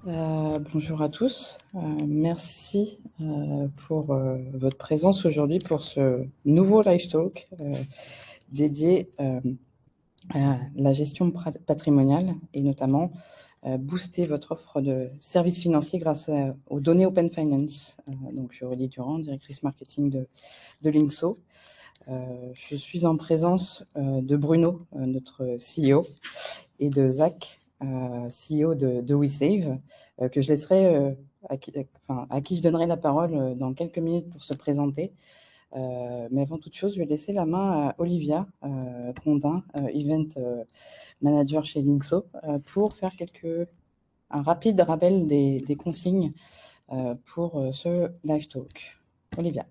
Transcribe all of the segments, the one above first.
Bonjour à tous. Merci pour votre présence aujourd'hui pour ce nouveau live talk dédié à la gestion patrimoniale et notamment booster votre offre de services financiers grâce aux données Open Finance. Donc, je suis Aurélie Durand, directrice marketing de Linkso. Je suis en présence de Bruno, notre CEO, et de Zach, CEO de WeSave, que je laisserai, à qui je donnerai la parole dans quelques minutes pour se présenter. Mais avant toute chose, je vais laisser la main à Olivia Condin, Event Manager chez Linkso, pour faire un rapide rappel des consignes pour ce live talk. Olivia.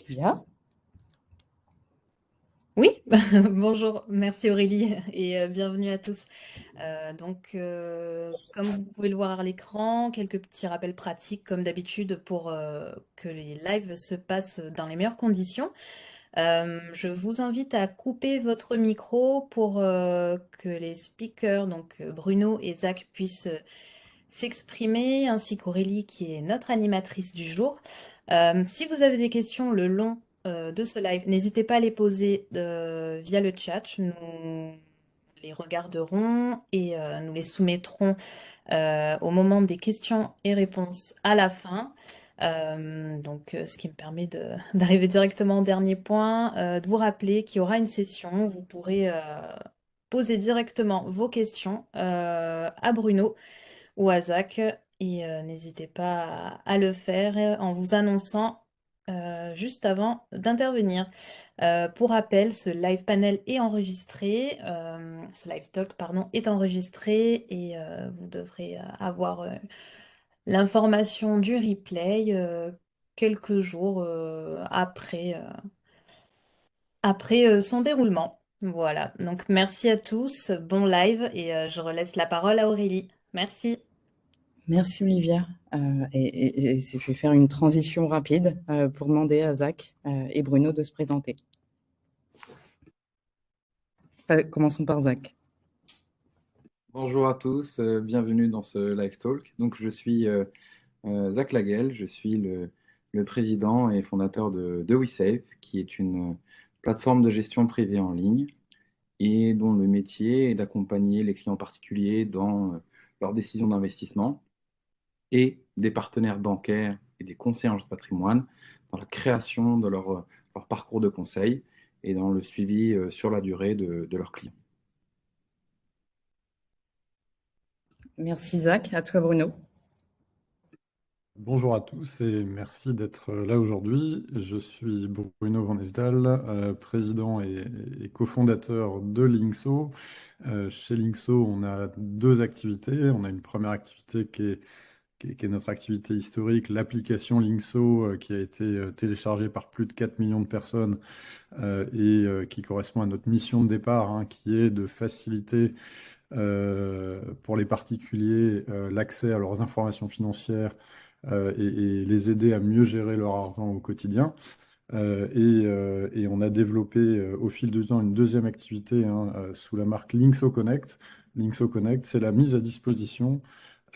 Olivia. Oui, bonjour, merci Aurélie et bienvenue à tous. Comme vous pouvez le voir à l'écran, quelques petits rappels pratiques comme d'habitude pour que les lives se passent dans les meilleures conditions. Je vous invite à couper votre micro pour que les speakers, donc Bruno et Zach, puissent s'exprimer, ainsi qu'Aurélie qui est notre animatrice du jour. Si vous avez des questions le long de ce live, n'hésitez pas à les poser via le chat. Nous les regarderons et nous les soumettrons au moment des questions et réponses à la fin. Ce qui me permet d'arriver directement au dernier point, de vous rappeler qu'il y aura une session. Vous pourrez poser directement vos questions à Bruno ou à Zach. Et n'hésitez pas à le faire en vous annonçant juste avant d'intervenir. Pour rappel, ce live panel est enregistré, ce live talk, pardon, est enregistré et vous devrez avoir l'information du replay quelques jours après son déroulement. Voilà, donc merci à tous, bon live et je relaisse la parole à Aurélie. Merci. Merci Olivia. Je vais faire une transition rapide pour demander à Zach et Bruno de se présenter. Commençons par Zach. Bonjour à tous, bienvenue dans ce live talk. Donc, je suis Zach Laguel, je suis le président et fondateur de WeSave, qui est une plateforme de gestion privée en ligne et dont le métier est d'accompagner les clients particuliers dans leurs décisions d'investissement et des partenaires bancaires et des conseillers en gestion de patrimoine dans la création de leur parcours de conseil et dans le suivi sur la durée de leurs clients. Merci Zach, à toi Bruno. Bonjour à tous et merci d'être là aujourd'hui. Je suis Bruno Van Esdal, président et cofondateur de Linkso. Chez Linkso, on a deux activités. On a une première activité qui est notre activité historique, l'application Linkso, qui a été téléchargée par plus de 4 millions de personnes et qui correspond à notre mission de départ, hein, qui est de faciliter pour les particuliers l'accès à leurs informations financières et les aider à mieux gérer leur argent au quotidien. Et on a développé au fil du temps une deuxième activité, hein, sous la marque Linkso Connect. Linkso Connect, c'est la mise à disposition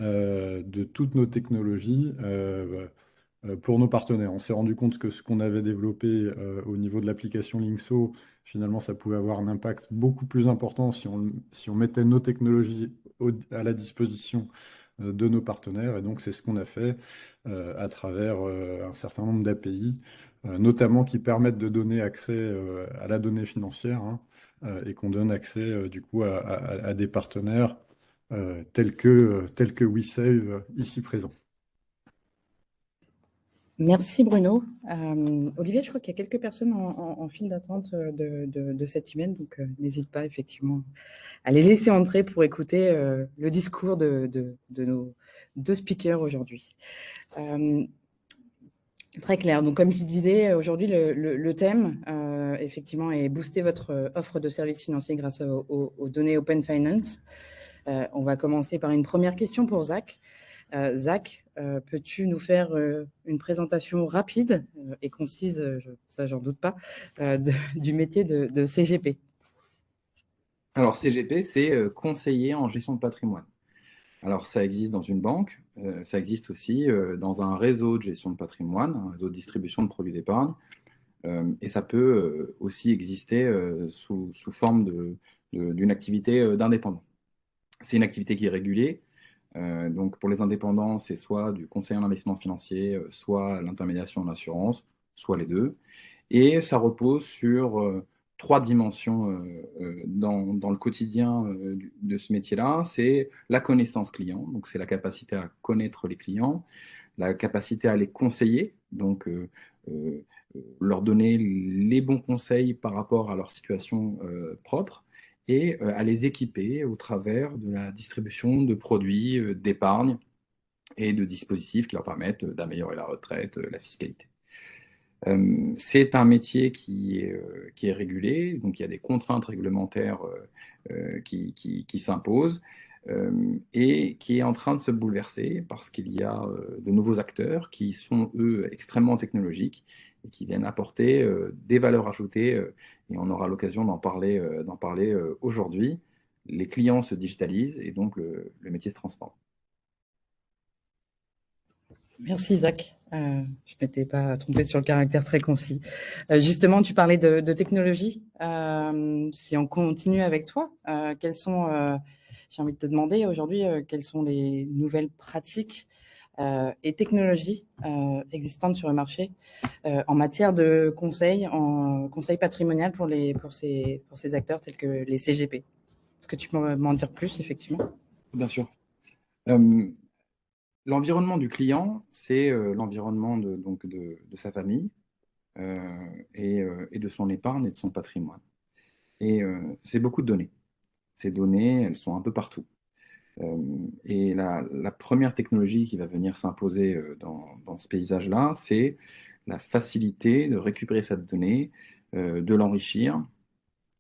de toutes nos technologies pour nos partenaires. On s'est rendu compte que ce qu'on avait développé au niveau de l'application Linkso, finalement, ça pouvait avoir un impact beaucoup plus important si on mettait nos technologies à la disposition de nos partenaires. Et donc, c'est ce qu'on a fait à travers un certain nombre d'API, notamment qui permettent de donner accès à la donnée financière, hein, et qu'on donne accès du coup à des partenaires tels que WeSave ici présents. Merci Bruno. Olivier, je crois qu'il y a quelques personnes en file d'attente de cet event, donc n'hésite pas effectivement à les laisser entrer pour écouter le discours de nos deux speakers aujourd'hui. Très clair. Donc, comme je disais, aujourd'hui, le thème, effectivement, est booster votre offre de services financiers grâce aux données Open Finance. On va commencer par une première question pour Zach. Zach, peux-tu nous faire une présentation rapide et concise, ça j'en doute pas, du métier de CGP? Alors, CGP, c'est conseiller en gestion de patrimoine. Alors, ça existe dans une banque, ça existe aussi dans un réseau de gestion de patrimoine, un réseau de distribution de produits d'épargne, et ça peut aussi exister sous forme d'une activité d'indépendant. C'est une activité qui est régulée. Donc, pour les indépendants, c'est soit du conseil en investissement financier, soit l'intermédiation en assurance, soit les deux. Et ça repose sur trois dimensions dans le quotidien de ce métier-là. C'est la connaissance client, donc c'est la capacité à connaître les clients, la capacité à les conseiller, donc euh, leur donner les bons conseils par rapport à leur situation propre, et à les équiper au travers de la distribution de produits d'épargne et de dispositifs qui leur permettent d'améliorer la retraite, la fiscalité. C'est un métier qui est régulé, donc il y a des contraintes réglementaires qui s'imposent et qui est en train de se bouleverser parce qu'il y a de nouveaux acteurs qui sont, eux, extrêmement technologiques et qui viennent apporter des valeurs ajoutées, et on aura l'occasion d'en parler aujourd'hui. Les clients se digitalisent et donc le métier se transforme. Merci Zach. Je ne m'étais pas trompée sur le caractère très concis. Justement, tu parlais de technologie. Si on continue avec toi, quelles sont, j'ai envie de te demander aujourd'hui, quelles sont les nouvelles pratiques et technologies existantes sur le marché en matière de conseil, en conseil patrimonial pour ces acteurs tels que les CGP. Est-ce que tu peux m'en dire plus, effectivement? Bien sûr. L'environnement du client, c'est l'environnement de sa famille et de son épargne et de son patrimoine. Et c'est beaucoup de données. Ces données, elles sont un peu partout. Et la première technologie qui va venir s'imposer dans ce paysage-là, c'est la facilité de récupérer cette donnée, de l'enrichir,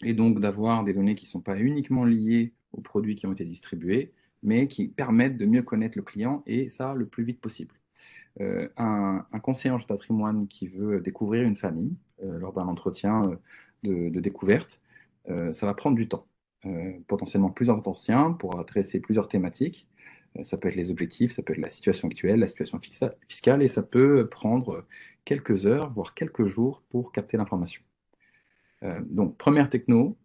et donc d'avoir des données qui ne sont pas uniquement liées aux produits qui ont été distribués, mais qui permettent de mieux connaître le client, et ça le plus vite possible. Un conseiller en patrimoine qui veut découvrir une famille lors d'un entretien de découverte, ça va prendre du temps. Potentiellement plusieurs entretiens pour adresser plusieurs thématiques. Ça peut être les objectifs, ça peut être la situation actuelle, la situation fiscale, et ça peut prendre quelques heures, voire quelques jours pour capter l'information. Donc, première techno,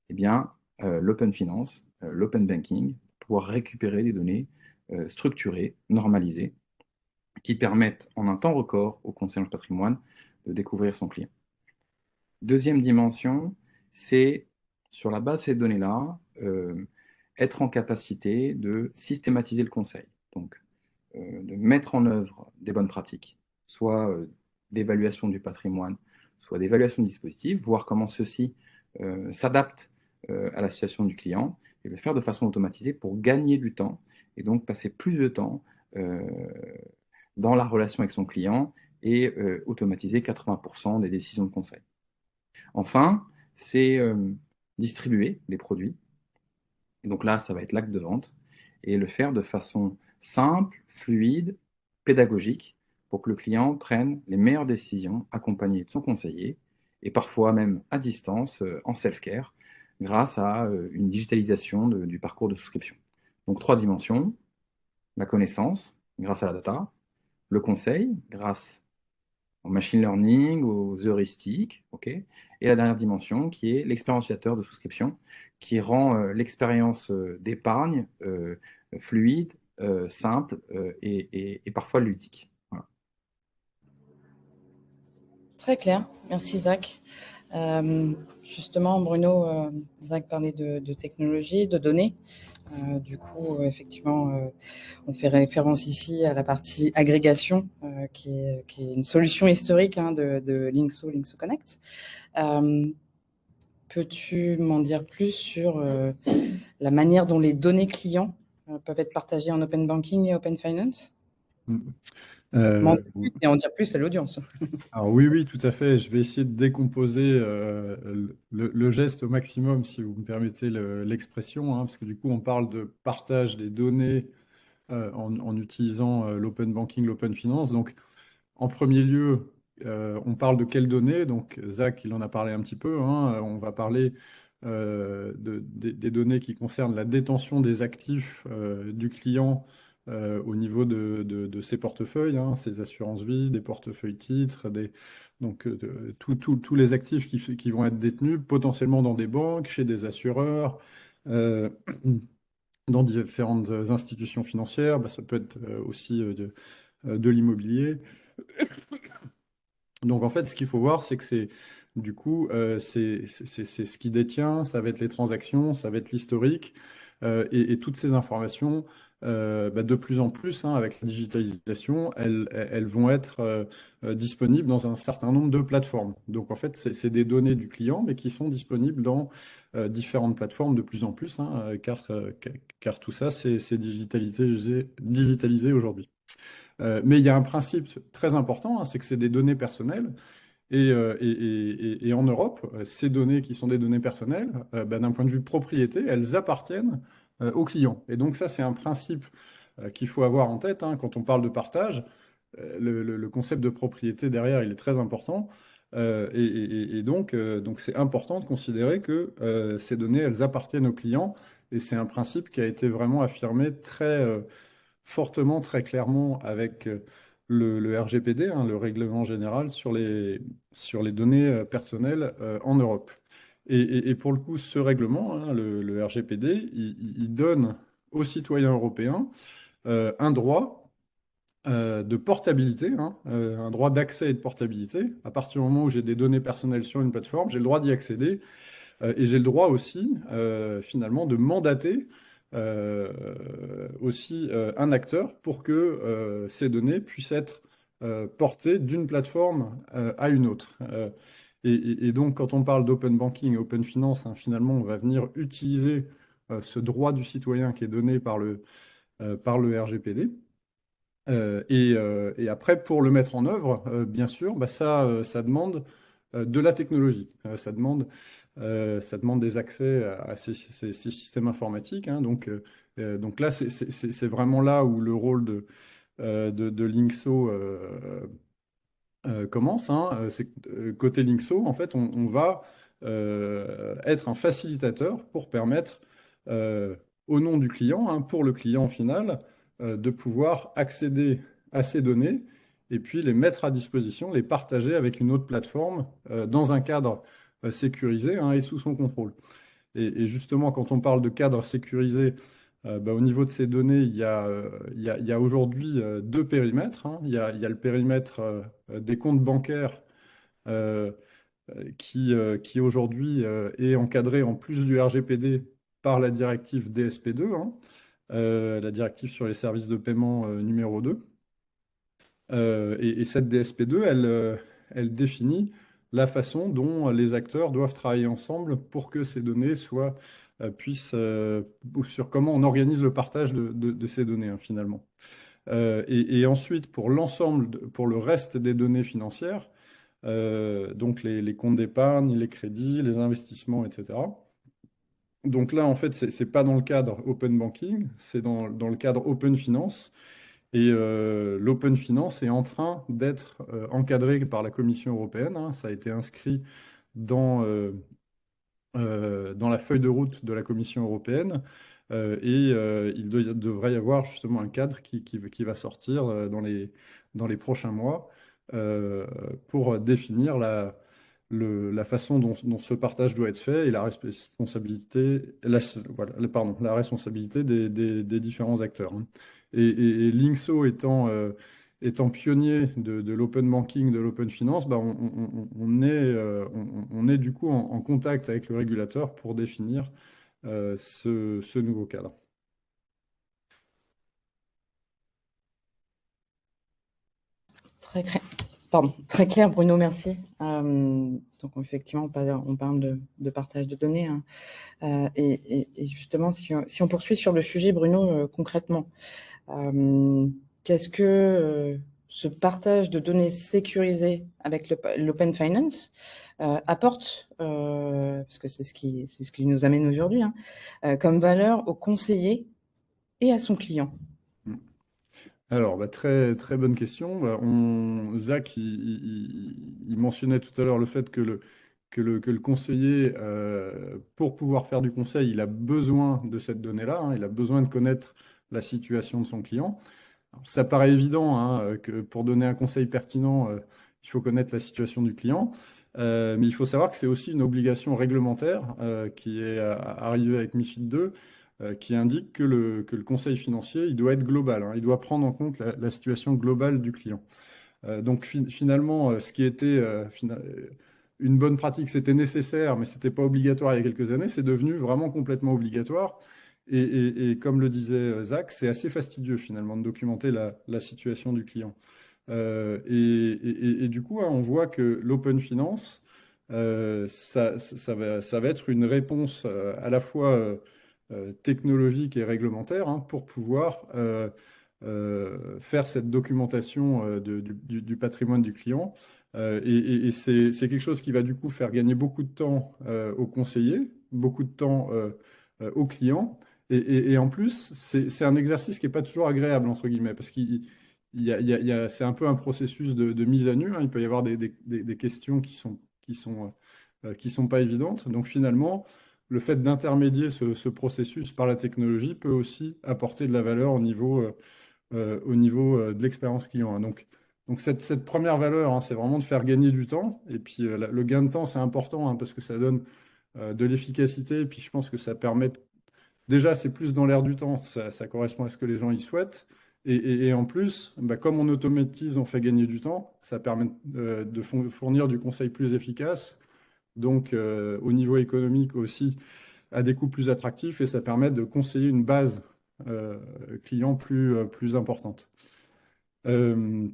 eh bien, l'open finance, l'open banking, pouvoir récupérer des données structurées, normalisées, qui permettent en un temps record au conseiller en patrimoine de découvrir son client. Deuxième dimension, c'est sur la base de ces données-là, être en capacité de systématiser le conseil. Donc, de mettre en œuvre des bonnes pratiques, soit d'évaluation du patrimoine, soit d'évaluation du dispositif, voir comment ceci s'adapte à la situation du client, et le faire de façon automatisée pour gagner du temps, et donc passer plus de temps dans la relation avec son client et automatiser 80% des décisions de conseil. Enfin, c'est distribuer des produits. Et donc là, ça va être l'acte de vente et le faire de façon simple, fluide, pédagogique pour que le client prenne les meilleures décisions accompagné de son conseiller et parfois même à distance, en self-care, grâce à une digitalisation du parcours de souscription. Donc trois dimensions, la connaissance grâce à la data, le conseil grâce au machine learning, aux heuristiques, ok, et la dernière dimension qui est l'expérience utilisateur de souscription, qui rend l'expérience d'épargne fluide, simple et parfois ludique. Voilà. Très clair, merci Zach. Justement, Bruno, Zach parlait de technologie, de données. Du coup, effectivement, on fait référence ici à la partie agrégation, qui est une solution historique de Linkso Connect. Peux-tu m'en dire plus sur la manière dont les données clients peuvent être partagées en open banking et open finance? Et en dire plus à l'audience. Alors oui, oui, tout à fait. Je vais essayer de décomposer le geste au maximum, si vous me permettez l'expression, hein, parce que du coup, on parle de partage des données en utilisant l'open banking, l'open finance. Donc, en premier lieu, on parle de quelles données? Donc, Zach, il en a parlé un petit peu, hein. On va parler des données qui concernent la détention des actifs du client au niveau de ses portefeuilles, hein, ses assurances-vie, des portefeuilles titres, donc tous les actifs qui vont être détenus potentiellement dans des banques, chez des assureurs, euh, dans différentes institutions financières. Bah, ça peut être aussi de l'immobilier. Donc en fait, ce qu'il faut voir, c'est que c'est du coup, c'est ce qui détient, ça va être les transactions, ça va être l'historique, et toutes ces informations, bah, de plus en plus, hein, avec la digitalisation, elles vont être disponibles dans un certain nombre de plateformes. Donc en fait, c'est des données du client, mais qui sont disponibles dans différentes plateformes de plus en plus, hein, car tout ça, c'est digitalisé aujourd'hui. Mais il y a un principe très important, hein, c'est que c'est des données personnelles. Et en Europe, ces données qui sont des données personnelles, bah, d'un point de vue propriété, elles appartiennent aux clients. Et donc ça, c'est un principe qu'il faut avoir en tête, hein, quand on parle de partage. Le concept de propriété derrière, il est très important. Donc c'est important de considérer que ces données, elles appartiennent aux clients. Et c'est un principe qui a été vraiment affirmé très fortement, très clairement avec le RGPD, hein, le règlement général sur les données personnelles en Europe. Et pour le coup, ce règlement, hein, le RGPD, il donne aux citoyens européens un droit de portabilité, hein, un droit d'accès et de portabilité. À partir du moment où j'ai des données personnelles sur une plateforme, j'ai le droit d'y accéder et j'ai le droit aussi, finalement, de mandater aussi un acteur pour que ces données puissent être portées d'une plateforme à une autre. Et donc, quand on parle d'open banking et open finance, hein, finalement, on va venir utiliser ce droit du citoyen qui est donné par le RGPD. Et après, pour le mettre en œuvre, bien sûr, bah ça demande de la technologie. Ça demande des accès à ces systèmes informatiques, hein. Donc là, c'est vraiment là où le rôle de Linkso commence, hein. C'est que, côté Linkso, en fait, on va être un facilitateur pour permettre, euh, au nom du client, hein, pour le client final, de pouvoir accéder à ces données et puis les mettre à disposition, les partager avec une autre plateforme dans un cadre sécurisé, hein, et sous son contrôle. Et justement, quand on parle de cadre sécurisé, bah, au niveau de ces données, il y a aujourd'hui deux périmètres, hein. Il y a le périmètre des comptes bancaires euh, qui aujourd'hui est encadré en plus du RGPD par la directive DSP2, hein, la directive sur les services de paiement numéro 2. Et cette DSP2, elle définit la façon dont les acteurs doivent travailler ensemble pour que ces données puissent, ou sur comment on organise le partage de ces données, hein, finalement. Et ensuite, pour pour le reste des données financières, donc les comptes d'épargne, les crédits, les investissements, etc. Donc là, en fait, c'est pas dans le cadre open banking, c'est dans le cadre open finance. Et l'open finance est en train d'être encadré par la Commission européenne, hein. Ça a été inscrit dans la feuille de route de la Commission européenne. Il devrait y avoir justement un cadre qui va sortir dans les prochains mois euh, pour définir la façon dont ce partage doit être fait et la responsabilité, voilà, pardon, la responsabilité des différents acteurs, hein. Et Linkso étant pionnier de l'open banking, de l'open finance, bah, on est du coup en contact avec le régulateur pour définir ce nouveau cadre. Très clair. Pardon, très clair, Bruno, merci. Donc, effectivement, on parle de partage de données, hein. Et justement, si on poursuit sur le sujet, Bruno, concrètement, qu'est-ce que ce partage de données sécurisées avec l'open finance apporte, parce que c'est ce qui nous amène aujourd'hui, hein, comme valeur au conseiller et à son client? Alors, bah, très, très bonne question. Bah, Zach, il mentionnait tout à l'heure le fait que que le conseiller, pour pouvoir faire du conseil, il a besoin de cette donnée-là, hein, il a besoin de connaître la situation de son client. Alors, ça paraît évident, hein, que pour donner un conseil pertinent, il faut connaître la situation du client. Mais il faut savoir que c'est aussi une obligation réglementaire qui est arrivée avec MiFID II, qui indique que le conseil financier, il doit être global, hein, il doit prendre en compte la situation globale du client. Donc finalement, ce qui était une bonne pratique, c'était nécessaire, mais c'était pas obligatoire il y a quelques années, c'est devenu vraiment complètement obligatoire. Et comme le disait Zach, c'est assez fastidieux finalement de documenter la situation du client. Et du coup, hein, on voit que l'open finance, ça va être une réponse à la fois technologique et réglementaire, hein, pour pouvoir faire cette documentation du patrimoine du client. Et c'est quelque chose qui va du coup faire gagner beaucoup de temps aux conseillers, beaucoup de temps aux clients. Et en plus, c'est un exercice qui n'est pas toujours agréable, entre guillemets, parce c'est un peu un processus de mise à nu, hein. Il peut y avoir des questions qui sont pas évidentes. Donc finalement, le fait d'intermédier ce processus par la technologie peut aussi apporter de la valeur au niveau de l'expérience client, hein. Donc cette première valeur, hein, c'est vraiment de faire gagner du temps. Et puis le gain de temps, c'est important, hein, parce que ça donne de l'efficacité. Et puis je pense que ça permet déjà, c'est plus dans l'air du temps, ça correspond à ce que les gens y souhaitent. Et en plus, bah, comme on automatise, on fait gagner du temps, ça permet de fournir du conseil plus efficace, donc au niveau économique aussi, à des coûts plus attractifs, et ça permet de conseiller une base client plus importante. Euh,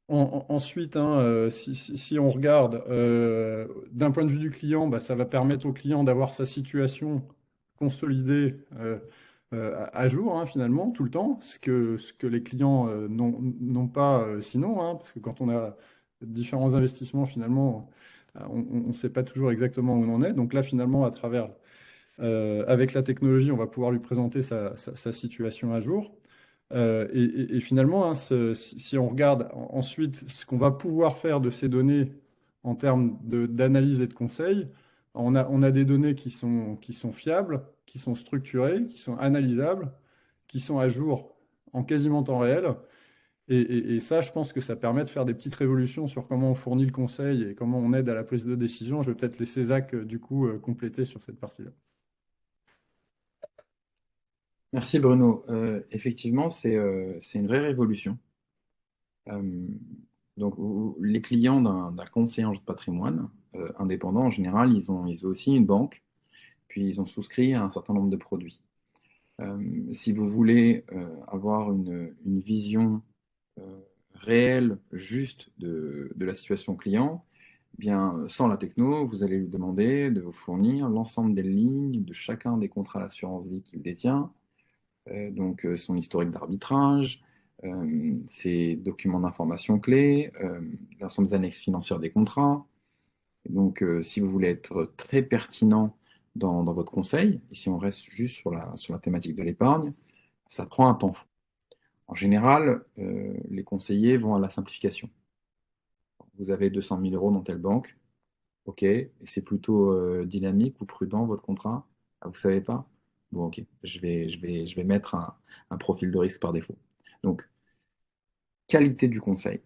Ensuite, hein, si on regarde d'un point de vue du client, bah, ça va permettre au client d'avoir sa situation consolidée à jour, hein, finalement, tout le temps, ce que les clients n'ont pas sinon, hein, parce que quand on a différents investissements, finalement, on ne sait pas toujours exactement où on en est. Donc là, finalement, avec la technologie, on va pouvoir lui présenter sa situation à jour. Et finalement, hein, si on regarde ensuite ce qu'on va pouvoir faire de ces données en termes d'analyse et de conseil, on a des données qui sont fiables, qui sont structurées, qui sont analysables, qui sont à jour en quasiment temps réel. Et ça, je pense que ça permet de faire des petites révolutions sur comment on fournit le conseil et comment on aide à la prise de décision. Je vais peut-être laisser Zach, du coup, compléter sur cette partie-là. Merci Bruno. Effectivement, c'est une vraie révolution. Euh, donc, les clients d'un conseiller en patrimoine indépendant, en général, ils ont aussi une banque, puis ils ont souscrit à un certain nombre de produits. Si vous voulez avoir une vision euh, réelle, juste de la situation client, eh bien, sans la techno, vous allez lui demander de vous fournir l'ensemble des lignes de chacun des contrats d'assurance vie qu'il détient, donc son historique d'arbitrage, ses documents d'information clés, l'ensemble des annexes financières des contrats. Et donc, si vous voulez être très pertinent dans votre conseil, et si on reste juste sur la thématique de l'épargne, ça prend un temps fou. En général, les conseillers vont à la simplification. Vous avez 200 000 euros dans telle banque, ok, et c'est plutôt dynamique ou prudent votre contrat? Ah, vous savez pas? Bon, ok, je vais mettre un profil de risque par défaut. Donc, qualité du conseil,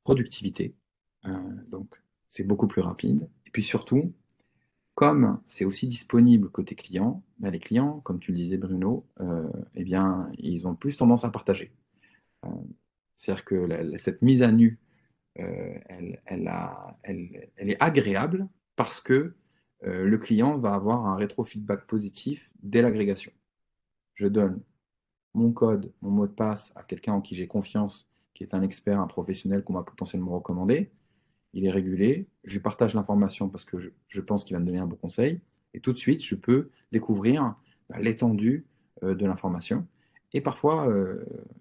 productivité, donc c'est beaucoup plus rapide. Et puis surtout, comme c'est aussi disponible côté client, bah, les clients, comme tu le disais Bruno, eh bien, ils ont plus tendance à partager. Euh, C'est-à-dire que cette mise à nu, elle est agréable parce que le client va avoir un rétro-feedback positif dès l'agrégation. Je donne mon code, mon mot de passe à quelqu'un en qui j'ai confiance, qui est un expert, un professionnel qu'on va potentiellement recommander. Il est régulé, je lui partage l'information parce que je pense qu'il va me donner un bon conseil, et tout de suite, je peux découvrir l'étendue de l'information. Et parfois,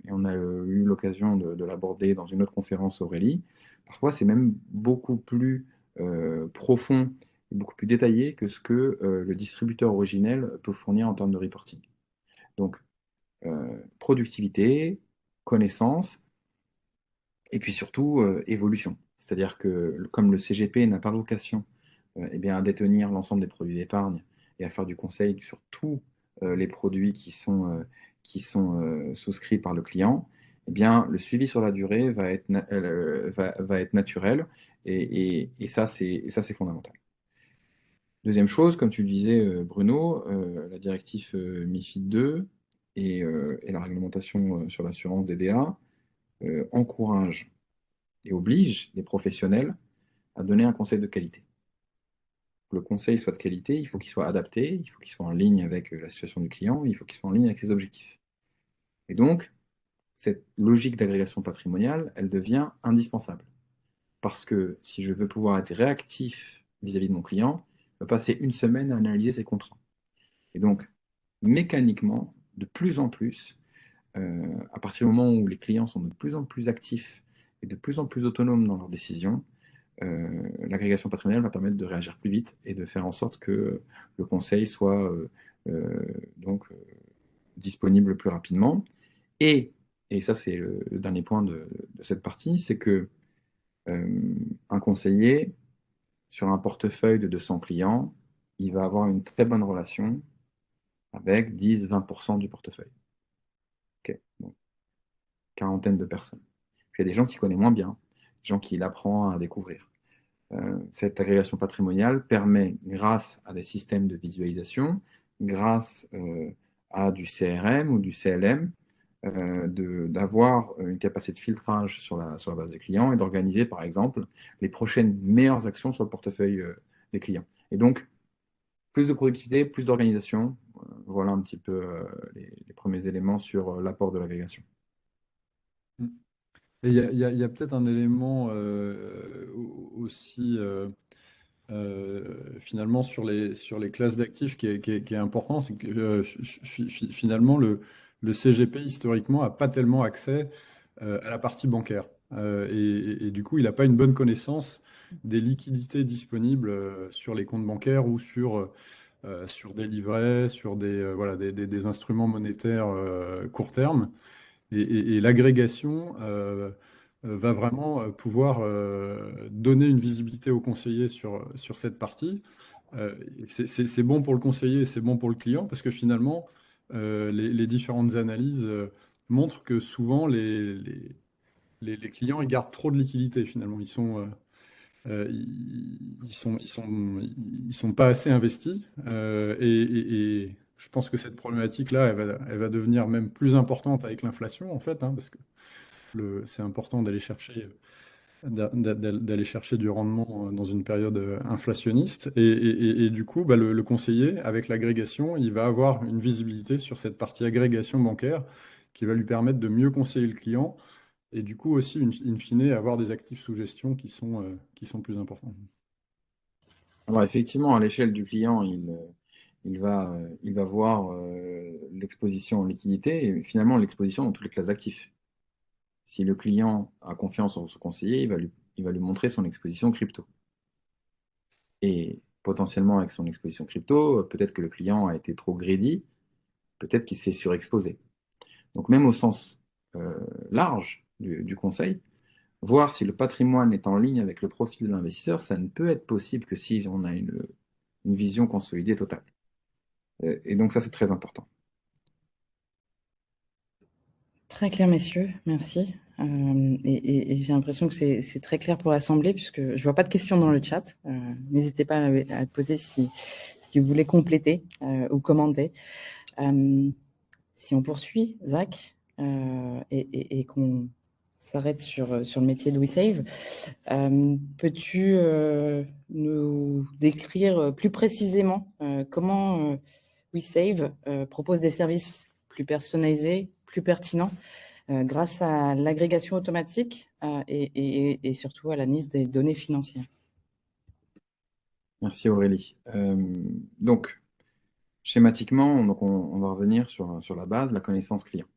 et on a eu l'occasion de l'aborder dans une autre conférence, Aurélie, parfois c'est même beaucoup plus profond, beaucoup plus détaillé que ce que le distributeur originel peut fournir en termes de reporting. Donc, productivité, connaissance, et puis surtout évolution. C'est-à-dire que comme le CGP n'a pas vocation eh bien, à détenir l'ensemble des produits d'épargne et à faire du conseil sur tous les produits qui sont souscrits par le client, eh bien, le suivi sur la durée va être naturel et ça, c'est fondamental. Deuxième chose, comme tu le disais, Bruno, la directive MiFID II et la réglementation sur l'assurance des DA encouragent et obligent les professionnels à donner un conseil de qualité. Pour que le conseil soit de qualité, il faut qu'il soit adapté, il faut qu'il soit en ligne avec la situation du client, il faut qu'il soit en ligne avec ses objectifs. Et donc, cette logique d'agrégation patrimoniale, elle devient indispensable. Parce que si je veux pouvoir être réactif vis-à-vis de mon client, je vais passer une semaine à analyser ses contrats. Et donc, mécaniquement, de plus en plus, à partir du moment où les clients sont de plus en plus actifs et de plus en plus autonomes dans leurs décisions, l'agrégation patrimoniale va permettre de réagir plus vite et de faire en sorte que le conseil soit donc disponible plus rapidement. Et ça, c'est le dernier point de cette partie, c'est que un conseiller, sur un portefeuille de 200 clients, il va avoir une très bonne relation avec 10-20% du portefeuille. Ok, donc, quarantaine de personnes. Puis il y a des gens qui connaissent moins bien, des gens qui l'apprennent à découvrir. Cette agrégation patrimoniale permet, grâce à des systèmes de visualisation, grâce à du CRM ou du CLM, d'avoir une capacité de filtrage sur la base des clients et d'organiser, par exemple, les prochaines meilleures actions sur le portefeuille des clients. Et donc, plus de productivité, plus d'organisation. Voilà un petit peu les premiers éléments sur l'apport de l'agrégation. Et il y a peut-être un élément aussi finalement sur les classes d'actifs qui est important, c'est que finalement le CGP historiquement n'a pas tellement accès à la partie bancaire. Et du coup, il n'a pas une bonne connaissance des liquidités disponibles sur les comptes bancaires ou sur des livrets, sur voilà, des instruments monétaires court terme. Et l'agrégation va vraiment pouvoir donner une visibilité au conseiller sur cette partie. C'est bon pour le conseiller et c'est bon pour le client parce que finalement, les différentes analyses montrent que souvent les clients ils gardent trop de liquidités finalement. Ils sont pas assez investis. Et je pense que cette problématique-là, elle va devenir même plus importante avec l'inflation, en fait, hein, parce que c'est important d'aller chercher du rendement dans une période inflationniste. Et du coup, bah, le conseiller, avec l'agrégation, il va avoir une visibilité sur cette partie agrégation bancaire qui va lui permettre de mieux conseiller le client et du coup aussi, in fine, avoir des actifs sous gestion qui sont plus importants. Alors effectivement, à l'échelle du client, il va voir l'exposition en liquidité et finalement l'exposition dans toutes les classes d'actifs. Si le client a confiance en son conseiller, il va lui montrer son exposition crypto. Et potentiellement, avec son exposition crypto, peut-être que le client a été trop greedy, peut-être qu'il s'est surexposé. Donc même au sens large du conseil, voir si le patrimoine est en ligne avec le profil de l'investisseur, ça ne peut être possible que si on a une vision consolidée totale. Et donc ça, c'est très important. Très clair, messieurs, merci. Et j'ai l'impression que c'est très clair pour l'Assemblée, puisque je ne vois pas de questions dans le chat. N'hésitez pas à poser si vous voulez compléter ou commenter. Si on poursuit, Zach, et qu'on s'arrête sur le métier de WeSave, peux-tu nous décrire plus précisément comment WeSave propose des services plus personnalisés, plus pertinents, grâce à l'agrégation automatique et surtout à l'analyse des données financières? Merci Aurélie. Donc, schématiquement, on va revenir sur la base, la connaissance client.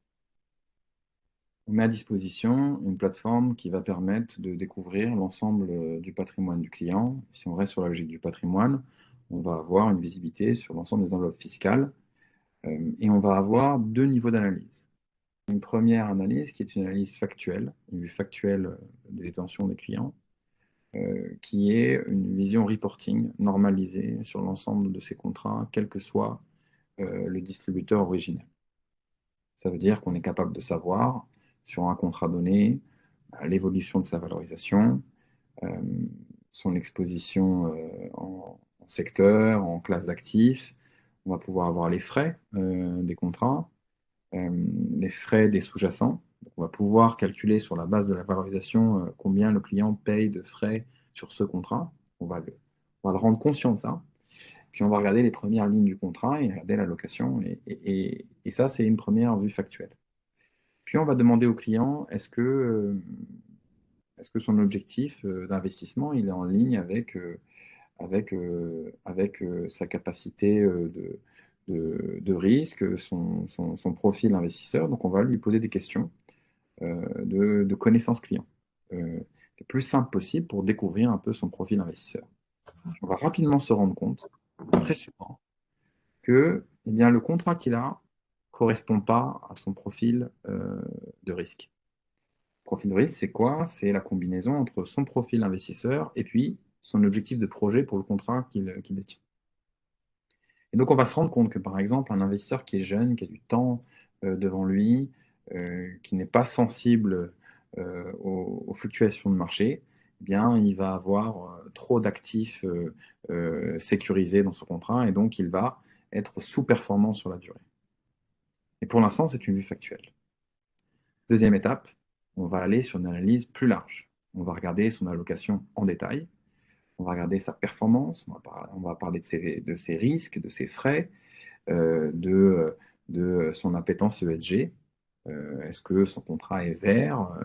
On met à disposition une plateforme qui va permettre de découvrir l'ensemble du patrimoine du client. Si on reste sur la logique du patrimoine, on va avoir une visibilité sur l'ensemble des enveloppes fiscales et on va avoir deux niveaux d'analyse. Une première analyse qui est une analyse factuelle, une vue factuelle des détentions des clients. qui est une vision reporting normalisée sur l'ensemble de ces contrats, quel que soit le distributeur originel. Ça veut dire qu'on est capable de savoir, sur un contrat donné, l'évolution de sa valorisation, son exposition en secteur, en classe d'actifs. On va pouvoir avoir les frais des contrats, les frais des sous-jacents. On va pouvoir calculer sur la base de la valorisation combien le client paye de frais sur ce contrat. On va le rendre conscient de ça. Puis on va regarder les premières lignes du contrat et regarder la location. Et ça, c'est une première vue factuelle. Puis on va demander au client, est-ce que son objectif d'investissement, il est en ligne avec sa capacité de risque, son profil investisseur. Donc on va lui poser des questions de connaissance client, le plus simple possible pour découvrir un peu son profil investisseur. On va rapidement se rendre compte, très souvent, que eh bien, le contrat qu'il a ne correspond pas à son profil de risque. Profil de risque, c'est quoi? C'est la combinaison entre son profil investisseur et puis son objectif de projet pour le contrat qu'il détient. Et donc, on va se rendre compte que, par exemple, un investisseur qui est jeune, qui a du temps devant lui, qui n'est pas sensible aux fluctuations de marché, eh bien, il va avoir trop d'actifs sécurisés dans son contrat et donc il va être sous-performant sur la durée. Et pour l'instant, c'est une vue factuelle. Deuxième étape, on va aller sur une analyse plus large. On va regarder son allocation en détail, on va regarder sa performance, on va parler de ses risques, de ses frais, de son appétence ESG. Est-ce que son contrat est vert?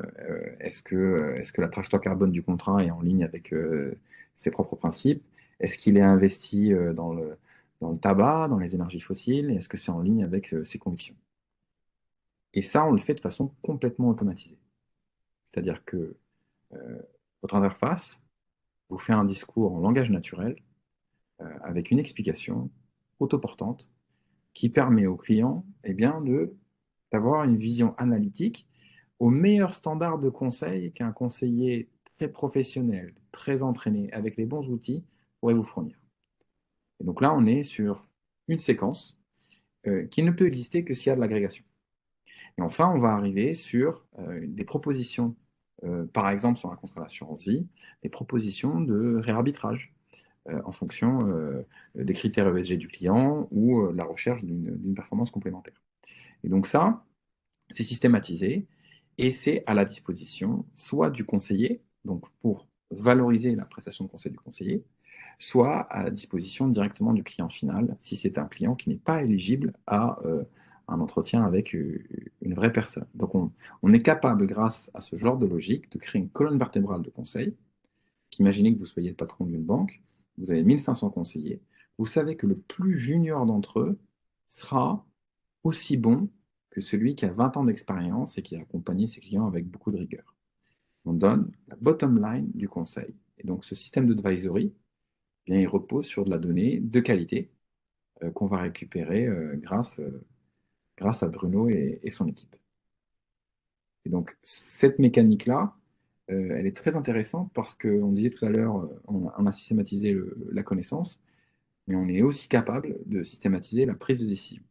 Est-ce que la trajectoire carbone du contrat est en ligne avec ses propres principes? Est-ce qu'il est investi dans le tabac, dans les énergies fossiles? Est-ce que c'est en ligne avec ses convictions? Et ça, on le fait de façon complètement automatisée. C'est-à-dire que votre interface vous fait un discours en langage naturel avec une explication autoportante qui permet au client eh bien, d'avoir une vision analytique au meilleur standard de conseil qu'un conseiller très professionnel, très entraîné, avec les bons outils, pourrait vous fournir. Et donc là, on est sur une séquence qui ne peut exister que s'il y a de l'agrégation. Et enfin, on va arriver sur des propositions, par exemple sur un contrat d'assurance vie, des propositions de réarbitrage en fonction des critères ESG du client ou la recherche d'une performance complémentaire. Et donc ça, c'est systématisé et c'est à la disposition soit du conseiller, donc pour valoriser la prestation de conseil du conseiller, soit à la disposition directement du client final, si c'est un client qui n'est pas éligible à un entretien avec une vraie personne. Donc on est capable, grâce à ce genre de logique, de créer une colonne vertébrale de conseil. Imaginez que vous soyez le patron d'une banque, vous avez 1500 conseillers, vous savez que le plus junior d'entre eux sera aussi bon que celui qui a 20 ans d'expérience et qui a accompagné ses clients avec beaucoup de rigueur. On donne la bottom line du conseil. Et donc ce système d'advisory, eh bien, il repose sur de la donnée de qualité qu'on va récupérer grâce à Bruno et son équipe. Et donc cette mécanique-là, elle est très intéressante parce qu'on disait tout à l'heure, on a systématisé la connaissance, mais on est aussi capable de systématiser la prise de décision.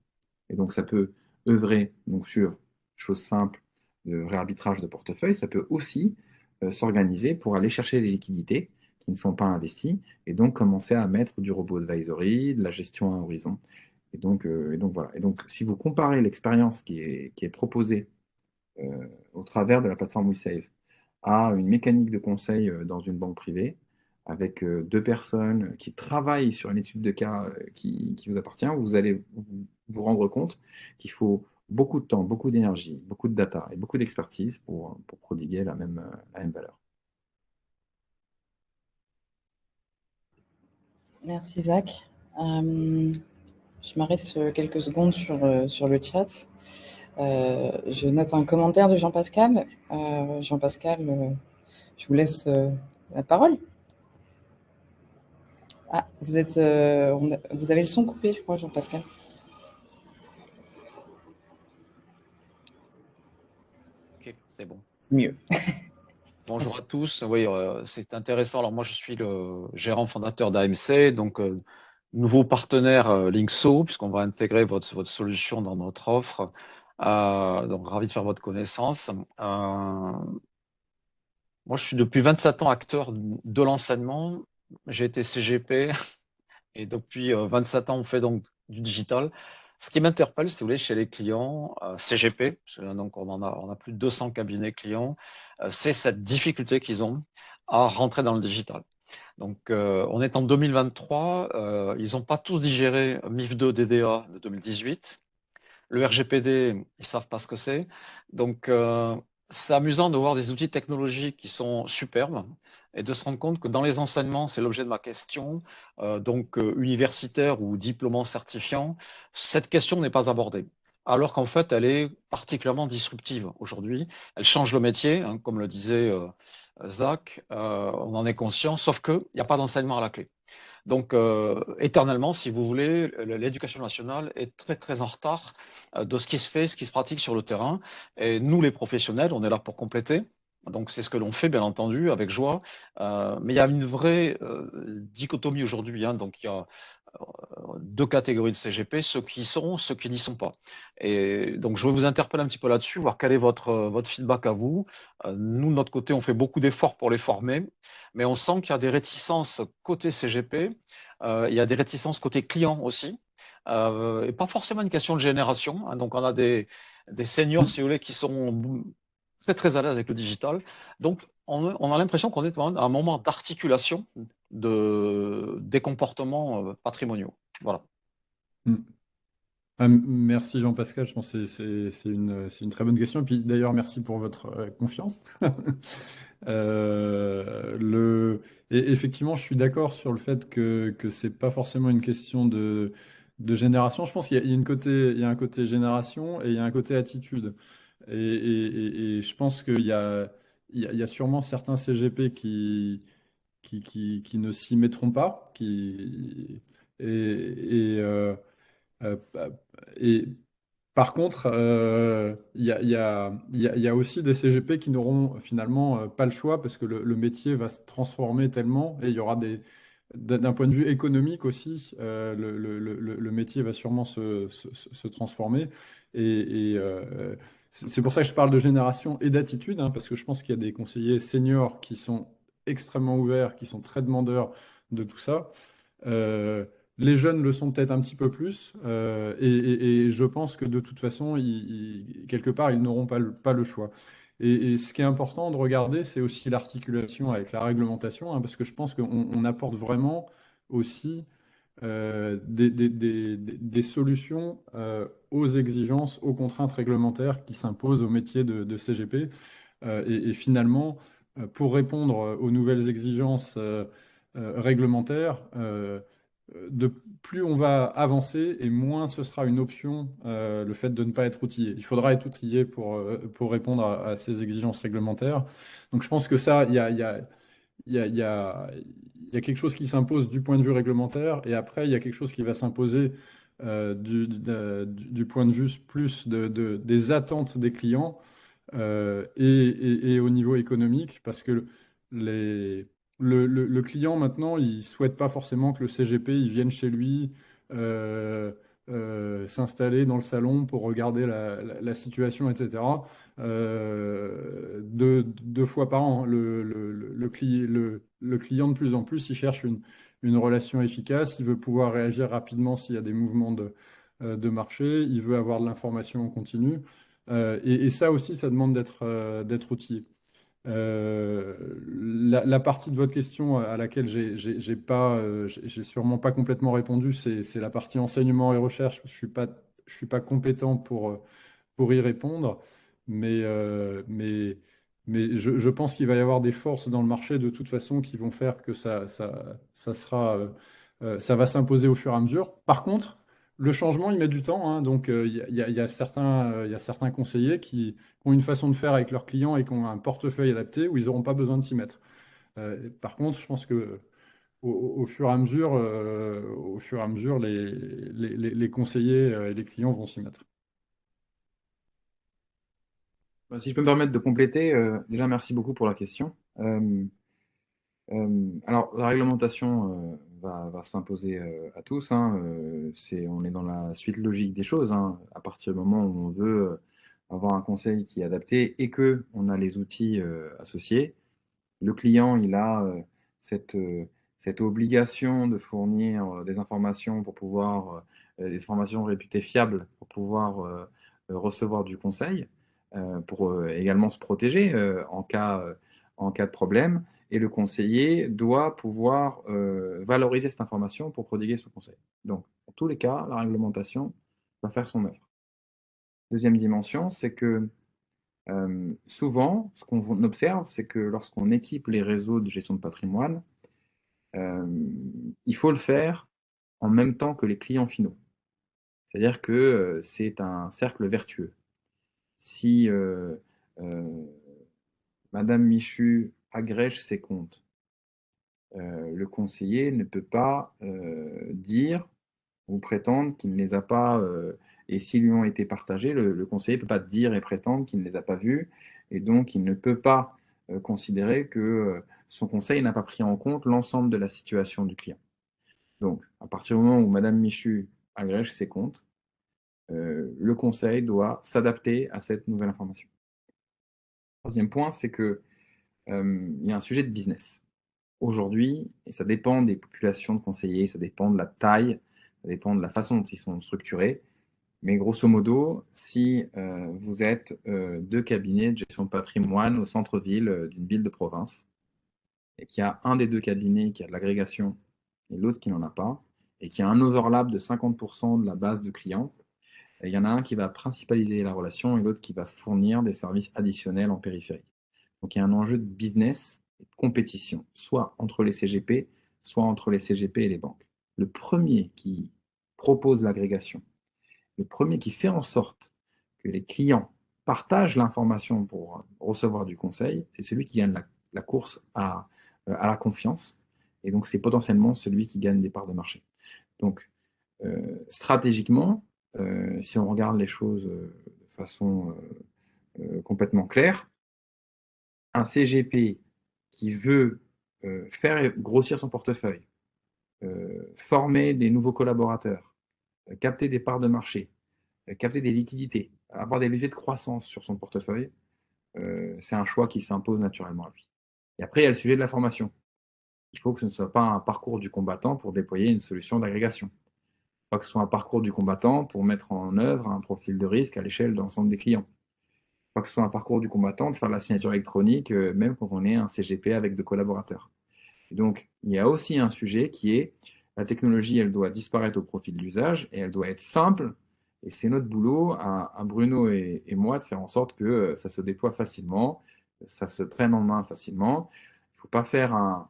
Et donc ça peut œuvrer donc, sur choses simples de réarbitrage de portefeuille, ça peut aussi s'organiser pour aller chercher les liquidités qui ne sont pas investies et donc commencer à mettre du robot advisory, de la gestion à horizon. Et donc voilà. Et donc si vous comparez l'expérience qui est proposée au travers de la plateforme WeSave à une mécanique de conseil dans une banque privée, avec deux personnes qui travaillent sur une étude de cas qui vous appartient, vous allez vous rendre compte qu'il faut beaucoup de temps, beaucoup d'énergie, beaucoup de data et beaucoup d'expertise pour prodiguer la même valeur. Merci Zach. Je m'arrête quelques secondes sur le chat. Je note un commentaire de Jean-Pascal. Jean-Pascal, je vous laisse la parole. Ah, vous avez le son coupé, je crois, Jean-Pascal. Ok, c'est bon. C'est mieux. Bonjour à tous. Oui, c'est intéressant. Alors moi, je suis le gérant fondateur d'AMC, donc nouveau partenaire Linkso, puisqu'on va intégrer votre solution dans notre offre. Donc ravi de faire votre connaissance. Moi, je suis depuis 27 ans acteur de l'enseignement. J'ai été CGP et depuis 27 ans, on fait donc du digital. Ce qui m'interpelle, si vous voulez, chez les clients CGP, donc on a plus de 200 cabinets clients, c'est cette difficulté qu'ils ont à rentrer dans le digital. Donc, on est en 2023, ils n'ont pas tous digéré MIF 2 DDA de 2018. Le RGPD, ils savent pas ce que c'est. Donc, c'est amusant de voir des outils technologiques qui sont superbes et de se rendre compte que dans les enseignements, c'est l'objet de ma question, universitaire ou diplômant certifiant, cette question n'est pas abordée. Alors qu'en fait, elle est particulièrement disruptive aujourd'hui. Elle change le métier, hein, comme le disait Zach, on en est conscient, sauf qu'il n'y a pas d'enseignement à la clé. Donc, éternellement, si vous voulez, l'éducation nationale est très, très en retard de ce qui se fait, ce qui se pratique sur le terrain. Et nous, les professionnels, on est là pour compléter. Donc, c'est ce que l'on fait, bien entendu, avec joie. Mais il y a une vraie dichotomie aujourd'hui. Hein. Donc, il y a deux catégories de CGP, ceux qui y sont, ceux qui n'y sont pas. Et donc, je vais vous interpeller un petit peu là-dessus, voir quel est votre feedback à vous. Nous, de notre côté, on fait beaucoup d'efforts pour les former, mais on sent qu'il y a des réticences côté CGP, il y a des réticences côté client aussi, et pas forcément une question de génération. Hein. Donc, on a des seniors, si vous voulez, qui sont très, très à l'aise avec le digital. Donc, on a l'impression qu'on est à un moment d'articulation des comportements patrimoniaux. Voilà. Mm. Merci Jean-Pascal, je pense que c'est une très bonne question. Et puis d'ailleurs, merci pour votre confiance. Et effectivement, je suis d'accord sur le fait que c'est pas forcément une question de génération. Je pense qu'il y a il y a un côté génération et il y a un côté attitude. Et je pense qu'il y a sûrement certains CGP qui ne s'y mettront pas, et, euh, et par contre, il y a aussi des CGP qui n'auront finalement pas le choix parce que le métier va se transformer tellement et il y aura d'un point de vue économique aussi, le métier va sûrement se transformer. C'est pour ça que je parle de génération et d'attitude, hein, parce que je pense qu'il y a des conseillers seniors qui sont extrêmement ouverts, qui sont très demandeurs de tout ça. Les jeunes le sont peut-être un petit peu plus, et je pense que de toute façon, quelque part, ils n'auront pas le choix. Et ce qui est important de regarder, c'est aussi l'articulation avec la réglementation, hein, parce que je pense qu'on apporte vraiment aussi des solutions aux exigences, aux contraintes réglementaires qui s'imposent au métier de CGP. Et finalement, pour répondre aux nouvelles exigences réglementaires, plus on va avancer et moins ce sera une option, le fait de ne pas être outillé. Il faudra être outillé pour répondre à ces exigences réglementaires. Donc je pense que ça, il y a quelque chose qui s'impose du point de vue réglementaire et après, il y a quelque chose qui va s'imposer du point de vue plus des attentes des clients et au niveau économique, parce que le client maintenant, il souhaite pas forcément que le CGP il vienne chez lui s'installer dans le salon pour regarder la situation, etc. Deux fois par an. Le client, de plus en plus, il cherche une relation efficace, il veut pouvoir réagir rapidement s'il y a des mouvements de marché, il veut avoir de l'information en continu. Et ça aussi, ça demande d'être outillé. La partie de votre question à laquelle j'ai sûrement pas complètement répondu, c'est la partie enseignement et recherche. Je suis pas compétent pour y répondre, mais je pense qu'il va y avoir des forces dans le marché de toute façon qui vont faire que ça va s'imposer au fur et à mesure. Par contre, le changement, il met du temps, hein, donc il y a certains conseillers qui ont une façon de faire avec leurs clients et qui ont un portefeuille adapté où ils n'auront pas besoin de s'y mettre. Par contre, je pense que au fur et à mesure, les conseillers et les clients vont s'y mettre. Si je peux me permettre de compléter, déjà merci beaucoup pour la question. Euh, alors, la réglementation va s'imposer à tous, hein. On est dans la suite logique des choses, hein. À partir du moment où on veut avoir un conseil qui est adapté et que on a les outils associés, le client, il a cette obligation de fournir des informations pour pouvoir, des informations réputées fiables pour pouvoir recevoir du conseil, pour également se protéger en cas de problème. Et le conseiller doit pouvoir valoriser cette information pour prodiguer son conseil. Donc, dans tous les cas, la réglementation va faire son œuvre. Deuxième dimension, c'est que souvent, ce qu'on observe, c'est que lorsqu'on équipe les réseaux de gestion de patrimoine, euh, il faut le faire en même temps que les clients finaux. C'est-à-dire que c'est un cercle vertueux. Si euh, Madame Michu agrège ses comptes, le conseiller ne peut pas dire ou prétendre qu'il ne les a pas, et s'ils lui ont été partagés, le conseiller ne peut pas dire et prétendre qu'il ne les a pas vus, et donc il ne peut pas considérer que son conseil n'a pas pris en compte l'ensemble de la situation du client. Donc, à partir du moment où Madame Michu agrège ses comptes, le conseil doit s'adapter à cette nouvelle information. Troisième point, c'est que il y a un sujet de business. Aujourd'hui, et ça dépend des populations de conseillers, ça dépend de la taille, ça dépend de la façon dont ils sont structurés. Mais grosso modo, si vous êtes deux cabinets de gestion de patrimoine au centre-ville d'une ville de province, et qu'il y a un des deux cabinets qui a de l'agrégation et l'autre qui n'en a pas, et qu'il y a un overlap de 50% de la base de clients, il y en a un qui va principaliser la relation et l'autre qui va fournir des services additionnels en périphérie. Donc il y a un enjeu de business et de compétition, soit entre les CGP, soit entre les CGP et les banques. Le premier qui propose l'agrégation, le premier qui fait en sorte que les clients partagent l'information pour recevoir du conseil, c'est celui qui gagne la course à la confiance. Et donc, c'est potentiellement celui qui gagne des parts de marché. Donc, stratégiquement, si on regarde les choses de façon complètement claire, un CGP qui veut faire grossir son portefeuille, former des nouveaux collaborateurs, capter des parts de marché, capter des liquidités, avoir des leviers de croissance sur son portefeuille, c'est un choix qui s'impose naturellement à lui. Et après, il y a le sujet de la formation. Il faut que ce ne soit pas un parcours du combattant pour déployer une solution d'agrégation. Il faut que ce soit un parcours du combattant pour mettre en œuvre un profil de risque à l'échelle de l'ensemble des clients. Il faut que ce soit un parcours du combattant de faire la signature électronique, même quand on est un CGP avec deux collaborateurs. Et donc, il y a aussi un sujet qui est la technologie, elle doit disparaître au profit de l'usage et elle doit être simple. Et c'est notre boulot à Bruno et moi de faire en sorte que ça se déploie facilement, ça se prenne en main facilement. Il ne faut pas faire un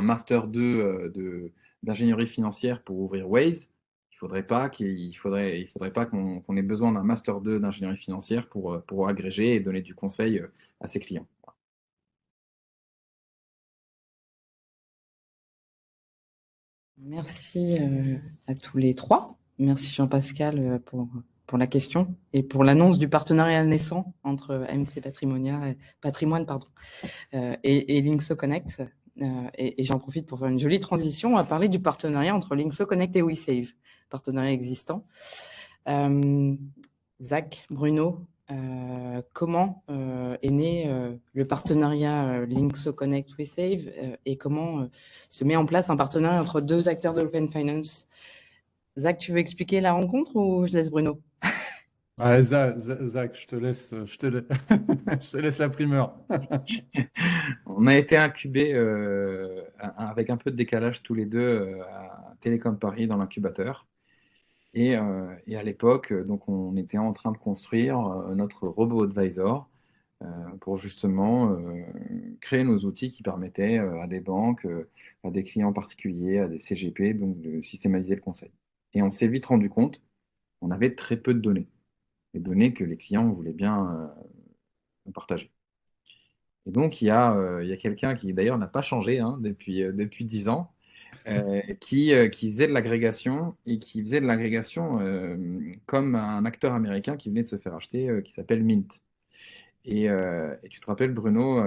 master 2 d'ingénierie financière pour ouvrir Waze. Il faudrait pas qu'on ait besoin d'un master 2 d'ingénierie financière pour agréger et donner du conseil à ses clients. Merci à tous les trois. Merci Jean-Pascal pour la question et pour l'annonce du partenariat naissant entre MC Patrimoine et Linkso Connect. Et j'en profite pour faire une jolie transition à parler du partenariat entre Linkso Connect et WeSave, partenariat existant. Zach, Bruno, comment est né le partenariat Linkso Connect WeSave et comment se met en place un partenariat entre deux acteurs de l'Open Finance? Zach, tu veux expliquer la rencontre ou je laisse Bruno? Ouais, Zach, je te laisse, je te laisse la primeur. On a été incubés avec un peu de décalage tous les deux à Télécom Paris dans l'incubateur. Et à l'époque, donc on était en train de construire notre robot advisor pour justement créer nos outils qui permettaient à des banques, à des clients particuliers, à des CGP, donc de systématiser le conseil. Et on s'est vite rendu compte qu'on avait très peu de données, des données que les clients voulaient bien partager. Et donc il y a quelqu'un qui d'ailleurs n'a pas changé hein, depuis 10 ans, qui faisait de l'agrégation et qui faisait de l'agrégation comme un acteur américain qui venait de se faire acheter, qui s'appelle Mint. Et tu te rappelles, Bruno,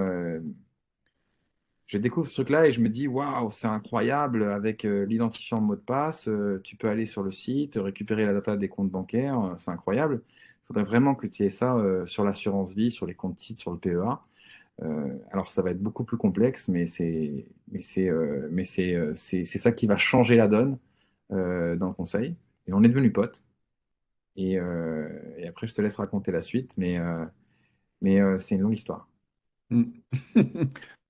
je découvre ce truc-là et je me dis, waouh, c'est incroyable, avec l'identifiant de mot de passe, tu peux aller sur le site, récupérer la data des comptes bancaires, c'est incroyable. Il faudrait vraiment que tu aies ça sur l'assurance vie, sur les comptes titres, sur le PEA. Alors ça va être beaucoup plus complexe, c'est ça qui va changer la donne dans le conseil. Et on est devenus potes. Et après, je te laisse raconter la suite, mais c'est une longue histoire. Mm.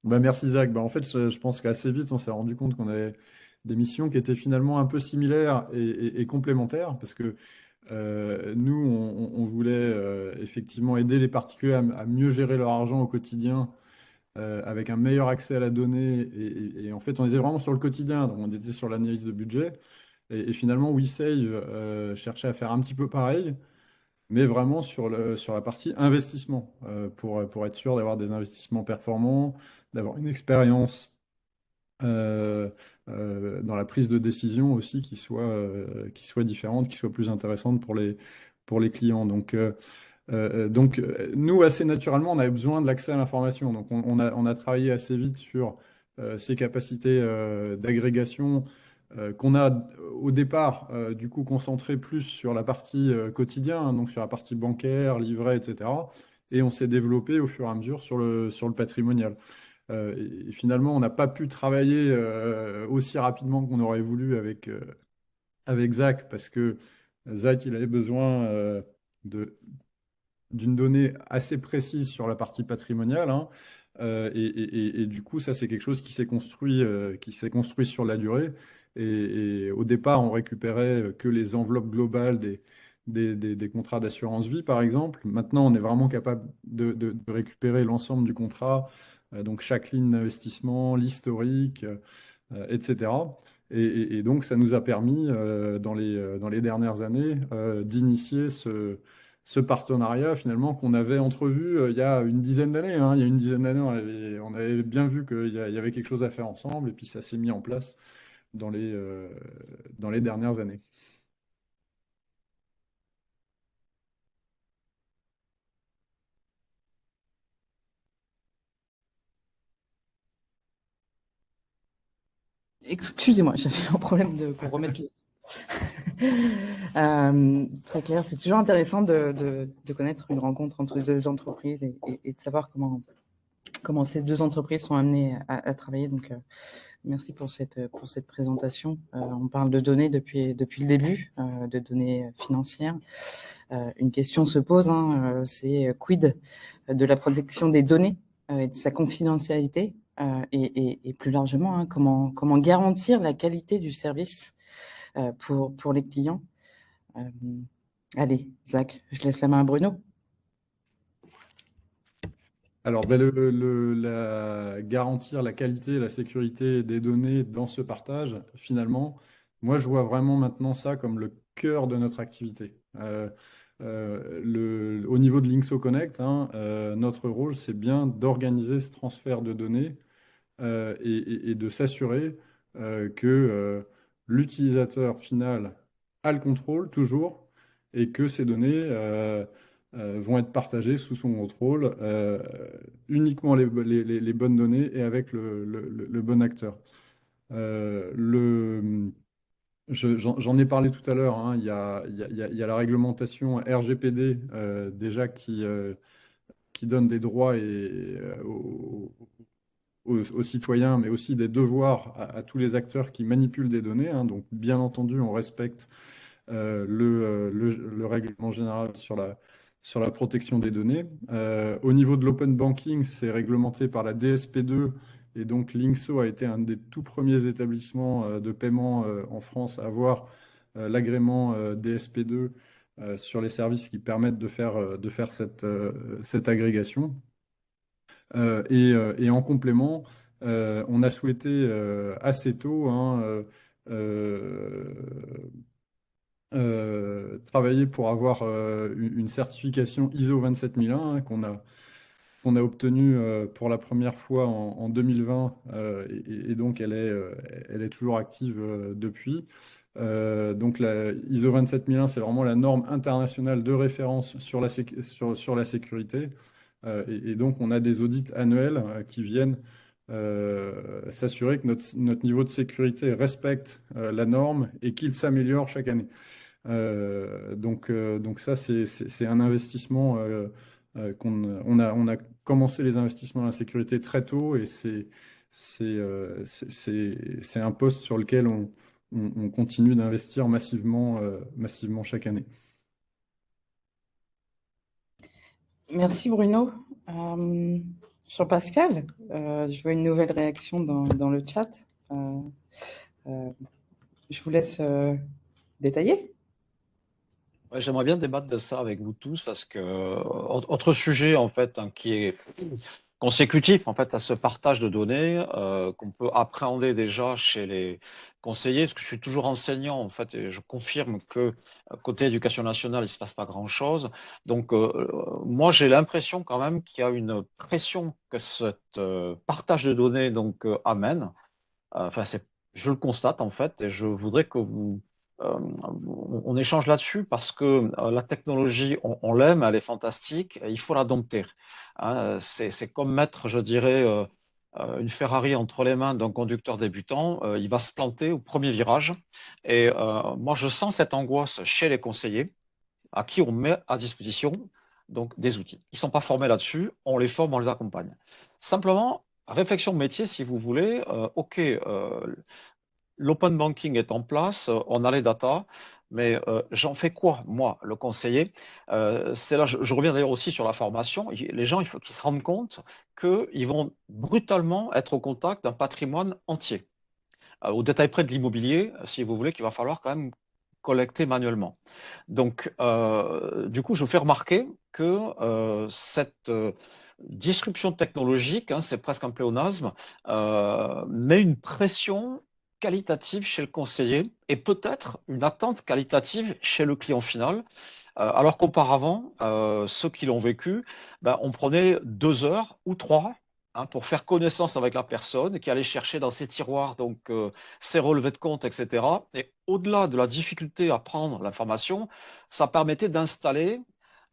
Bah, merci Zach. Bah, en fait, je pense qu'assez vite, on s'est rendu compte qu'on avait des missions qui étaient finalement un peu similaires et complémentaires, parce que nous, on voulait effectivement aider les particuliers à mieux gérer leur argent au quotidien, avec un meilleur accès à la donnée. Et en fait, on était vraiment sur le quotidien, donc on était sur l'analyse de budget. Et finalement, WeSave cherchait à faire un petit peu pareil, mais vraiment sur la partie investissement, pour être sûr d'avoir des investissements performants, d'avoir une expérience euh, dans la prise de décision aussi qui soit différente, qui soit plus intéressante pour les clients. Donc, nous, assez naturellement, on avait besoin de l'accès à l'information. Donc, on a travaillé assez vite sur ces capacités d'agrégation qu'on a au départ, du coup, concentré plus sur la partie quotidien, hein, donc sur la partie bancaire, livret, etc. Et on s'est développé au fur et à mesure sur le patrimonial. Et finalement, on n'a pas pu travailler aussi rapidement qu'on aurait voulu avec Zach, parce que Zach, il avait besoin de d'une donnée assez précise sur la partie patrimoniale, hein. Et du coup, ça, c'est quelque chose qui s'est construit sur la durée. Et au départ, on récupérait que les enveloppes globales des contrats d'assurance vie, par exemple. Maintenant, on est vraiment capable de récupérer l'ensemble du contrat, donc chaque ligne d'investissement, l'historique, etc. Et donc, ça nous a permis, dans les dernières années, d'initier ce partenariat finalement qu'on avait entrevu il y a une dizaine d'années, hein. Il y a une dizaine d'années, on avait bien vu qu'il y avait quelque chose à faire ensemble, et puis ça s'est mis en place dans les dernières années. Excusez-moi, j'avais un problème pour remettre le... Très clair, c'est toujours intéressant de connaître une rencontre entre deux entreprises et de savoir comment ces deux entreprises sont amenées à travailler. Donc, merci pour cette présentation. On parle de données depuis le début, de données financières. Une question se pose, hein, c'est quid de la protection des données et de sa confidentialité, et plus largement, hein, comment garantir la qualité du service pour les clients. Allez, Zach, je laisse la main à Bruno. Alors, ben, garantir la qualité et la sécurité des données dans ce partage, finalement, moi, je vois vraiment maintenant ça comme le cœur de notre activité. Au niveau de Linkso Connect, hein, notre rôle, c'est bien d'organiser ce transfert de données, et de s'assurer que l'utilisateur final a le contrôle toujours, et que ces données vont être partagées sous son contrôle, uniquement les bonnes données et avec le bon acteur. Euh, le, j'en ai parlé tout à l'heure, hein. Il y a la réglementation RGPD, déjà qui donne des droits aux citoyens, mais aussi des devoirs à tous les acteurs qui manipulent des données, hein. Donc, bien entendu, on respecte le règlement général sur la protection des données. Au niveau de l'open banking, c'est réglementé par la DSP2, et donc Linkso a été un des tout premiers établissements de paiement en France à avoir l'agrément DSP2 sur les services qui permettent de faire cette agrégation. Et en complément, on a souhaité assez tôt, hein, euh, travailler pour avoir une certification ISO 27001, hein, qu'on a obtenue pour la première fois en 2020, et donc elle est toujours active depuis. Donc la ISO 27001, c'est vraiment la norme internationale de référence sur la sécurité. Et donc on a des audits annuels qui viennent s'assurer que notre niveau de sécurité respecte la norme et qu'il s'améliore chaque année. Donc ça, c'est un investissement on a commencé les investissements dans la sécurité très tôt et c'est un poste sur lequel on continue d'investir massivement chaque année. Merci Bruno. Jean-Pascal, je vois une nouvelle réaction dans le chat. Je vous laisse détailler. Ouais, j'aimerais bien débattre de ça avec vous tous parce que autre sujet en fait qui est consécutif en fait à ce partage de données qu'on peut appréhender déjà chez les conseillers, parce que je suis toujours enseignant en fait et je confirme que côté éducation nationale il se passe pas grand-chose. Donc moi j'ai l'impression quand même qu'il y a une pression que cet partage de données donc amène. Enfin je le constate en fait et je voudrais que on échange là-dessus parce que la technologie, on l'aime, elle est fantastique, et il faut la dompter. Hein, c'est comme mettre, je dirais, une Ferrari entre les mains d'un conducteur débutant. Il va se planter au premier virage. Et moi, je sens cette angoisse chez les conseillers à qui on met à disposition donc, des outils. Ils ne sont pas formés là-dessus, on les forme, on les accompagne. Simplement, réflexion métier, si vous voulez, OK, l'open banking est en place, on a les data, mais j'en fais quoi, moi, le conseiller? C'est là, je reviens d'ailleurs aussi sur la formation. Les gens, il faut qu'ils se rendent compte qu'ils vont brutalement être au contact d'un patrimoine entier. Au détail près de l'immobilier, si vous voulez, qu'il va falloir quand même collecter manuellement. Donc, du coup, je vous fais remarquer que cette disruption technologique, hein, c'est presque un pléonasme, met une pression qualitative chez le conseiller et peut-être une attente qualitative chez le client final. Alors qu'auparavant, ceux qui l'ont vécu, ben, on prenait 2 heures ou 3 hein, pour faire connaissance avec la personne, qui allait chercher dans ses tiroirs donc ses relevés de compte, etc. Et au-delà de la difficulté à prendre l'information, ça permettait d'installer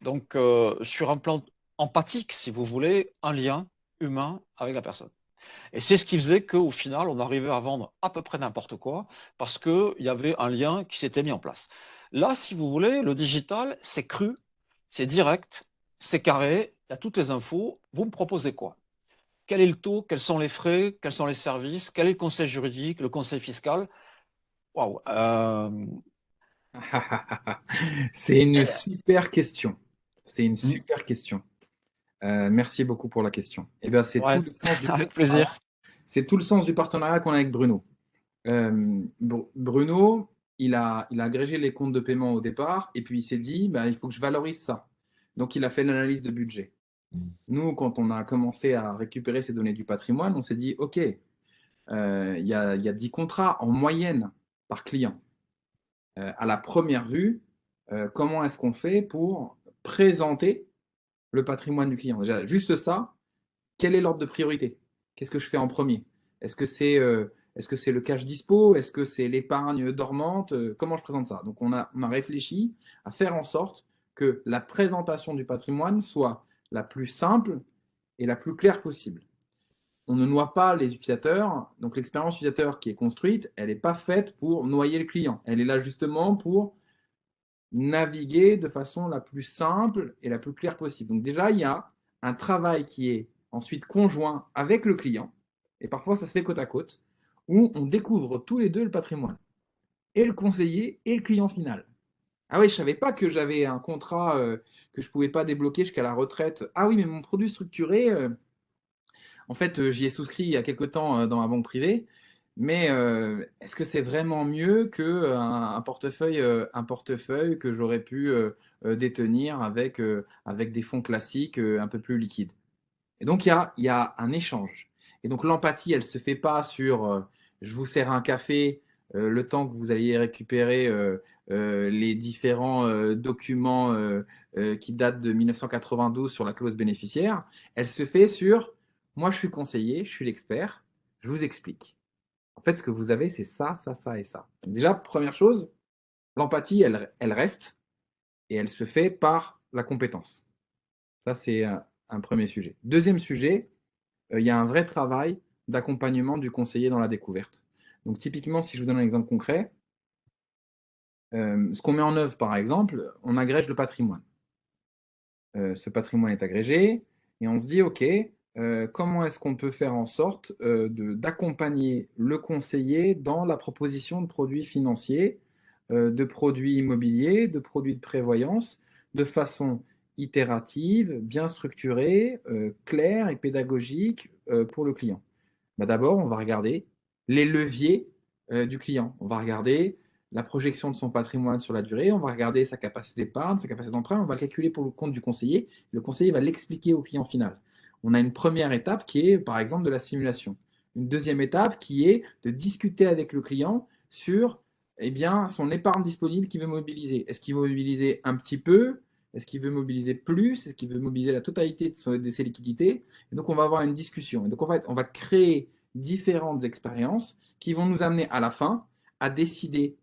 donc sur un plan empathique, si vous voulez, un lien humain avec la personne. Et c'est ce qui faisait qu'au final, on arrivait à vendre à peu près n'importe quoi parce qu'il y avait un lien qui s'était mis en place. Là, si vous voulez, le digital, c'est cru, c'est direct, c'est carré, il y a toutes les infos. Vous me proposez quoi? Quel est le taux? Quels sont les frais? Quels sont les services? Quel est le conseil juridique? Le conseil fiscal? Waouh! C'est une super question. C'est une super question. Merci beaucoup pour la question. Eh bien, c'est Ouais, tout le sens du avec partenariat. plaisir. C'est tout le sens du partenariat qu'on a avec Bruno. Bruno, il a agrégé les comptes de paiement au départ et puis il s'est dit, bah, il faut que je valorise ça. Donc, il a fait l'analyse de budget. Nous, quand on a commencé à récupérer ces données du patrimoine, on s'est dit, OK, il y a 10 contrats en moyenne par client. À la première vue, comment est-ce qu'on fait pour présenter le patrimoine du client? Déjà, juste ça, quel est l'ordre de priorité? Qu'est-ce que je fais en premier? Est-ce que c'est le cash dispo? Est-ce que c'est l'épargne dormante? Comment je présente ça? Donc, on a réfléchi à faire en sorte que la présentation du patrimoine soit la plus simple et la plus claire possible. On ne noie pas les utilisateurs. Donc, l'expérience utilisateur qui est construite, elle n'est pas faite pour noyer le client. Elle est là justement pour naviguer de façon la plus simple et la plus claire possible. Donc déjà, il y a un travail qui est ensuite conjoint avec le client, et parfois ça se fait côte à côte, où on découvre tous les deux le patrimoine, et le conseiller et le client final. Ah oui, je ne savais pas que j'avais un contrat que je ne pouvais pas débloquer jusqu'à la retraite. Ah oui, mais mon produit structuré, en fait, j'y ai souscrit il y a quelque temps dans ma banque privée, mais est-ce que c'est vraiment mieux qu'un portefeuille que j'aurais pu détenir avec des fonds classiques un peu plus liquides? Et donc, il y a un échange. Et donc, l'empathie, elle ne se fait pas sur je vous sers un café, le temps que vous alliez récupérer les différents documents qui datent de 1992 sur la clause bénéficiaire. Elle se fait sur moi, je suis conseiller, je suis l'expert, je vous explique. En fait, ce que vous avez, c'est ça, ça, ça et ça. Donc déjà, première chose, l'empathie, elle reste et elle se fait par la compétence. Ça, c'est un premier sujet. Deuxième sujet, il y a un vrai travail d'accompagnement du conseiller dans la découverte. Donc typiquement, si je vous donne un exemple concret, ce qu'on met en œuvre, par exemple, on agrège le patrimoine. Ce patrimoine est agrégé et on se dit, OK, comment est-ce qu'on peut faire en sorte d'accompagner le conseiller dans la proposition de produits financiers, de produits immobiliers, de produits de prévoyance, de façon itérative, bien structurée, claire et pédagogique pour le client. Bah, d'abord, on va regarder les leviers du client. On va regarder la projection de son patrimoine sur la durée, on va regarder sa capacité d'épargne, sa capacité d'emprunt, on va le calculer pour le compte du conseiller. Le conseiller va l'expliquer au client final. On a une première étape qui est, par exemple, de la simulation. Une deuxième étape qui est de discuter avec le client sur son épargne disponible qu'il veut mobiliser. Est-ce qu'il veut mobiliser un petit peu? Est-ce qu'il veut mobiliser plus? Est-ce qu'il veut mobiliser la totalité de ses liquidités? Et donc, on va avoir une discussion. Et donc, en fait, on va créer différentes expériences qui vont nous amener à la fin à décider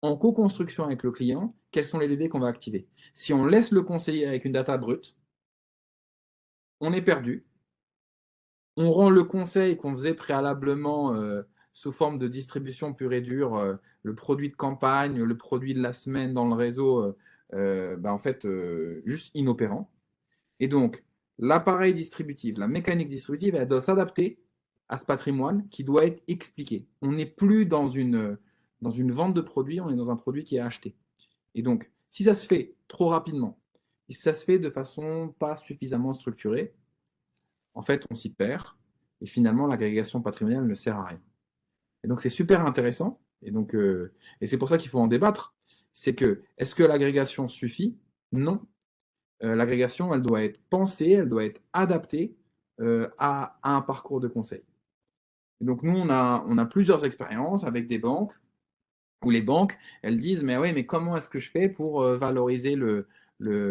en co-construction avec le client quels sont les leviers qu'on va activer. Si on laisse le conseiller avec une data brute, on est perdu. On rend le conseil qu'on faisait préalablement sous forme de distribution pure et dure, le produit de campagne, le produit de la semaine dans le réseau, juste inopérant. Et donc, l'appareil distributif, la mécanique distributive, elle doit s'adapter à ce patrimoine qui doit être expliqué. On n'est plus dans une vente de produits, on est dans un produit qui est acheté. Et donc, si ça se fait trop rapidement, si ça se fait de façon pas suffisamment structurée, en fait, on s'y perd. Et finalement, l'agrégation patrimoniale ne sert à rien. Et donc, c'est super intéressant. Et c'est pour ça qu'il faut en débattre. C'est que, est-ce que l'agrégation suffit? Non. L'agrégation, elle doit être pensée, elle doit être adaptée à un parcours de conseil. Et donc, nous, on a plusieurs expériences avec des banques où les banques, elles disent, mais oui, mais comment est-ce que je fais pour valoriser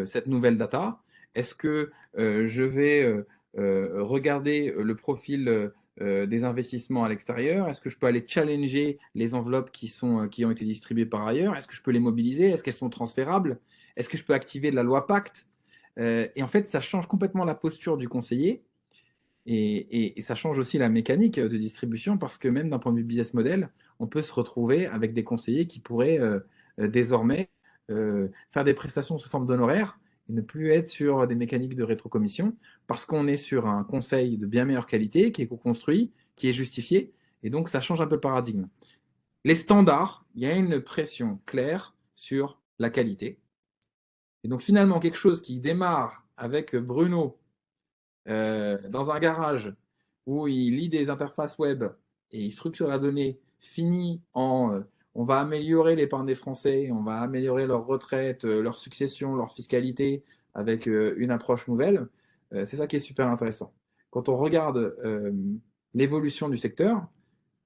cette nouvelle data? Est-ce que je vais regarder le profil des investissements à l'extérieur? Est-ce que je peux aller challenger les enveloppes qui ont été distribuées par ailleurs? Est-ce que je peux les mobiliser? Est-ce qu'elles sont transférables? Est-ce que je peux activer de la loi Pacte? Et en fait, ça change complètement la posture du conseiller et ça change aussi la mécanique de distribution parce que même d'un point de vue business model, on peut se retrouver avec des conseillers qui pourraient désormais faire des prestations sous forme d'honoraires et ne plus être sur des mécaniques de rétrocommission parce qu'on est sur un conseil de bien meilleure qualité qui est co-construit, qui est justifié et donc ça change un peu le paradigme. Les standards, il y a une pression claire sur la qualité. Et donc finalement, quelque chose qui démarre avec Bruno dans un garage où il lit des interfaces web et il structure la donnée, finit en on va améliorer l'épargne des Français, on va améliorer leur retraite, leur succession, leur fiscalité avec une approche nouvelle, c'est ça qui est super intéressant. Quand on regarde l'évolution du secteur,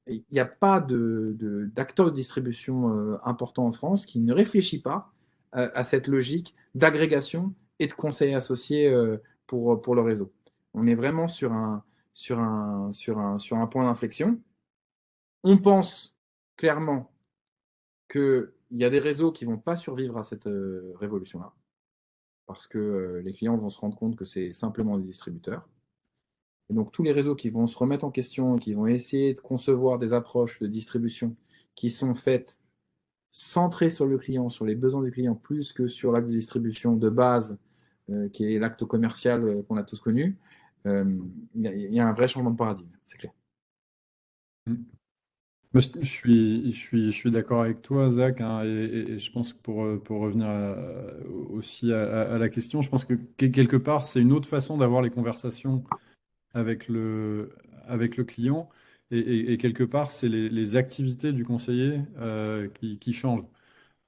il n'y a pas d'acteur de distribution important en France qui ne réfléchit pas à cette logique d'agrégation et de conseils associés pour le réseau. On est vraiment sur un point d'inflexion. On pense clairement qu'il y a des réseaux qui ne vont pas survivre à cette révolution-là, parce que les clients vont se rendre compte que c'est simplement des distributeurs. Et donc tous les réseaux qui vont se remettre en question et qui vont essayer de concevoir des approches de distribution qui sont faites centrées sur le client, sur les besoins du client, plus que sur l'acte de distribution de base, qui est l'acte commercial qu'on a tous connu, il y a un vrai changement de paradigme, c'est clair. Moi, je suis d'accord avec toi, Zach, hein, et je pense que pour revenir aussi à la question, je pense que quelque part, c'est une autre façon d'avoir les conversations avec avec le client, et quelque part, c'est les activités du conseiller qui changent.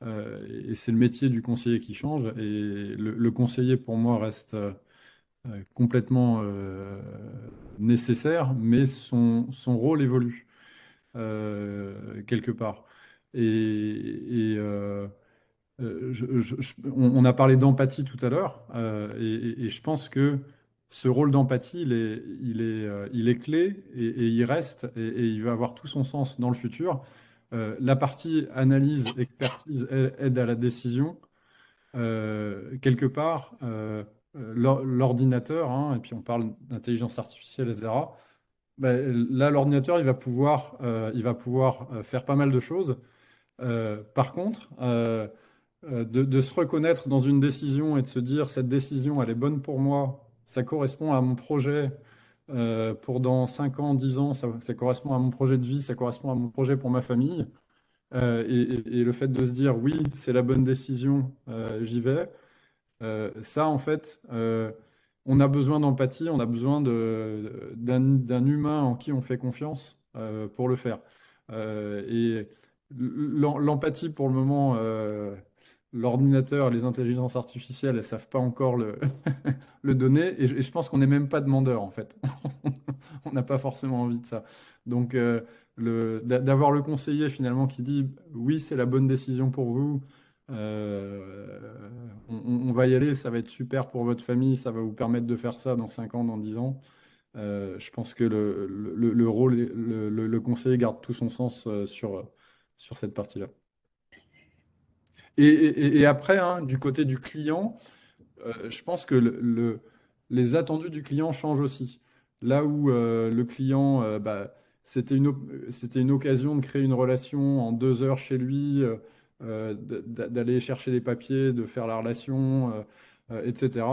Et c'est le métier du conseiller qui change, et le conseiller, pour moi, reste complètement nécessaire, mais son rôle évolue quelque part. On a parlé d'empathie tout à l'heure, et je pense que ce rôle d'empathie, il est clé, et il reste, et il va avoir tout son sens dans le futur. La partie analyse, expertise, aide à la décision. Quelque part, l'ordinateur, hein, et puis on parle d'intelligence artificielle, etc., là, l'ordinateur, il va pouvoir faire pas mal de choses. Par contre, de se reconnaître dans une décision et de se dire, cette décision, elle est bonne pour moi, ça correspond à mon projet pour dans 5 ans, 10 ans, ça correspond à mon projet de vie, ça correspond à mon projet pour ma famille. Et le fait de se dire, oui, c'est la bonne décision, j'y vais. Ça, en fait, on a besoin d'empathie, on a besoin d'un humain en qui on fait confiance pour le faire. Et l'empathie, pour le moment, l'ordinateur, les intelligences artificielles, elles ne savent pas encore le donner. Et je pense qu'on n'est même pas demandeur, en fait. On n'a pas forcément envie de ça. Donc, d'avoir le conseiller, finalement, qui dit, oui, c'est la bonne décision pour vous. On va y aller, ça va être super pour votre famille, ça va vous permettre de faire ça dans 5 ans, dans 10 ans. Je pense que le rôle, le conseiller garde tout son sens sur cette partie-là. Et après, hein, du côté du client, je pense que les attendus du client changent aussi. Là où le client, c'était une occasion de créer une relation en 2 heures chez lui, d'aller chercher les papiers, de faire la relation, etc.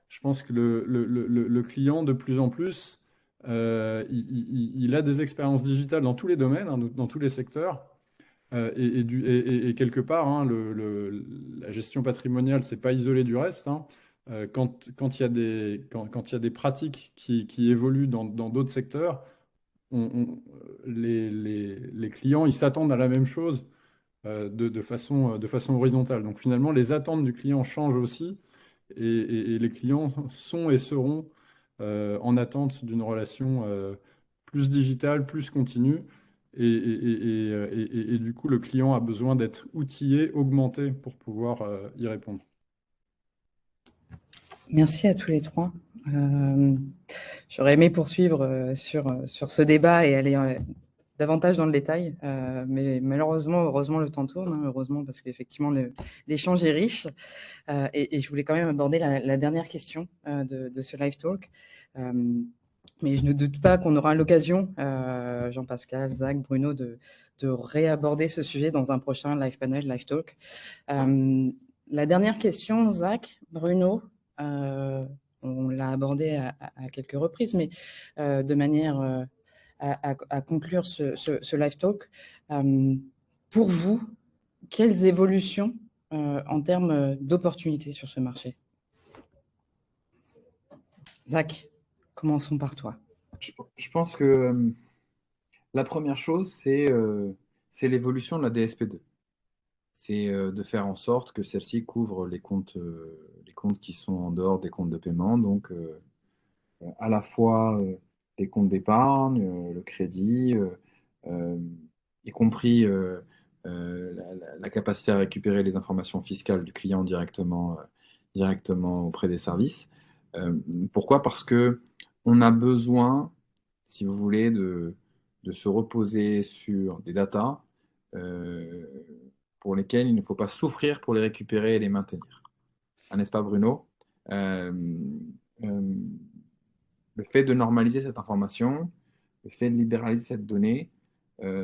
Je pense que le client, de plus en plus, il a des expériences digitales dans tous les domaines, hein, dans tous les secteurs. Et quelque part, hein, la gestion patrimoniale, c'est pas isolé du reste, hein. Quand il y a quand il y a des pratiques qui évoluent dans d'autres secteurs, les clients, ils s'attendent à la même chose de façon horizontale. Donc finalement, les attentes du client changent aussi et les clients sont et seront en attente d'une relation plus digitale, plus continue. Et du coup, le client a besoin d'être outillé, augmenté pour pouvoir y répondre. Merci à tous les trois. J'aurais aimé poursuivre sur ce débat et aller davantage dans le détail, mais malheureusement, heureusement, le temps tourne, hein, heureusement, parce qu'effectivement, l'échange est riche. Et je voulais quand même aborder la dernière question de ce live talk. Mais je ne doute pas qu'on aura l'occasion, Jean-Pascal, Zach, Bruno, de réaborder ce sujet dans un prochain live panel, live talk. La dernière question, Zach, Bruno, on l'a abordé à quelques reprises, mais de manière à conclure ce live talk, pour vous, quelles évolutions en termes d'opportunités sur ce marché? Zach, commençons par toi. Je pense que la première chose, c'est l'évolution de la DSP2. C'est de faire en sorte que celle-ci couvre les comptes qui sont en dehors des comptes de paiement, donc à la fois les comptes d'épargne, le crédit, y compris la capacité à récupérer les informations fiscales du client directement auprès des services. Pourquoi? Parce que on a besoin, si vous voulez, de se reposer sur des datas pour lesquelles il ne faut pas souffrir pour les récupérer et les maintenir. N'est-ce pas, Bruno? Le fait de normaliser cette information, le fait de libéraliser cette donnée,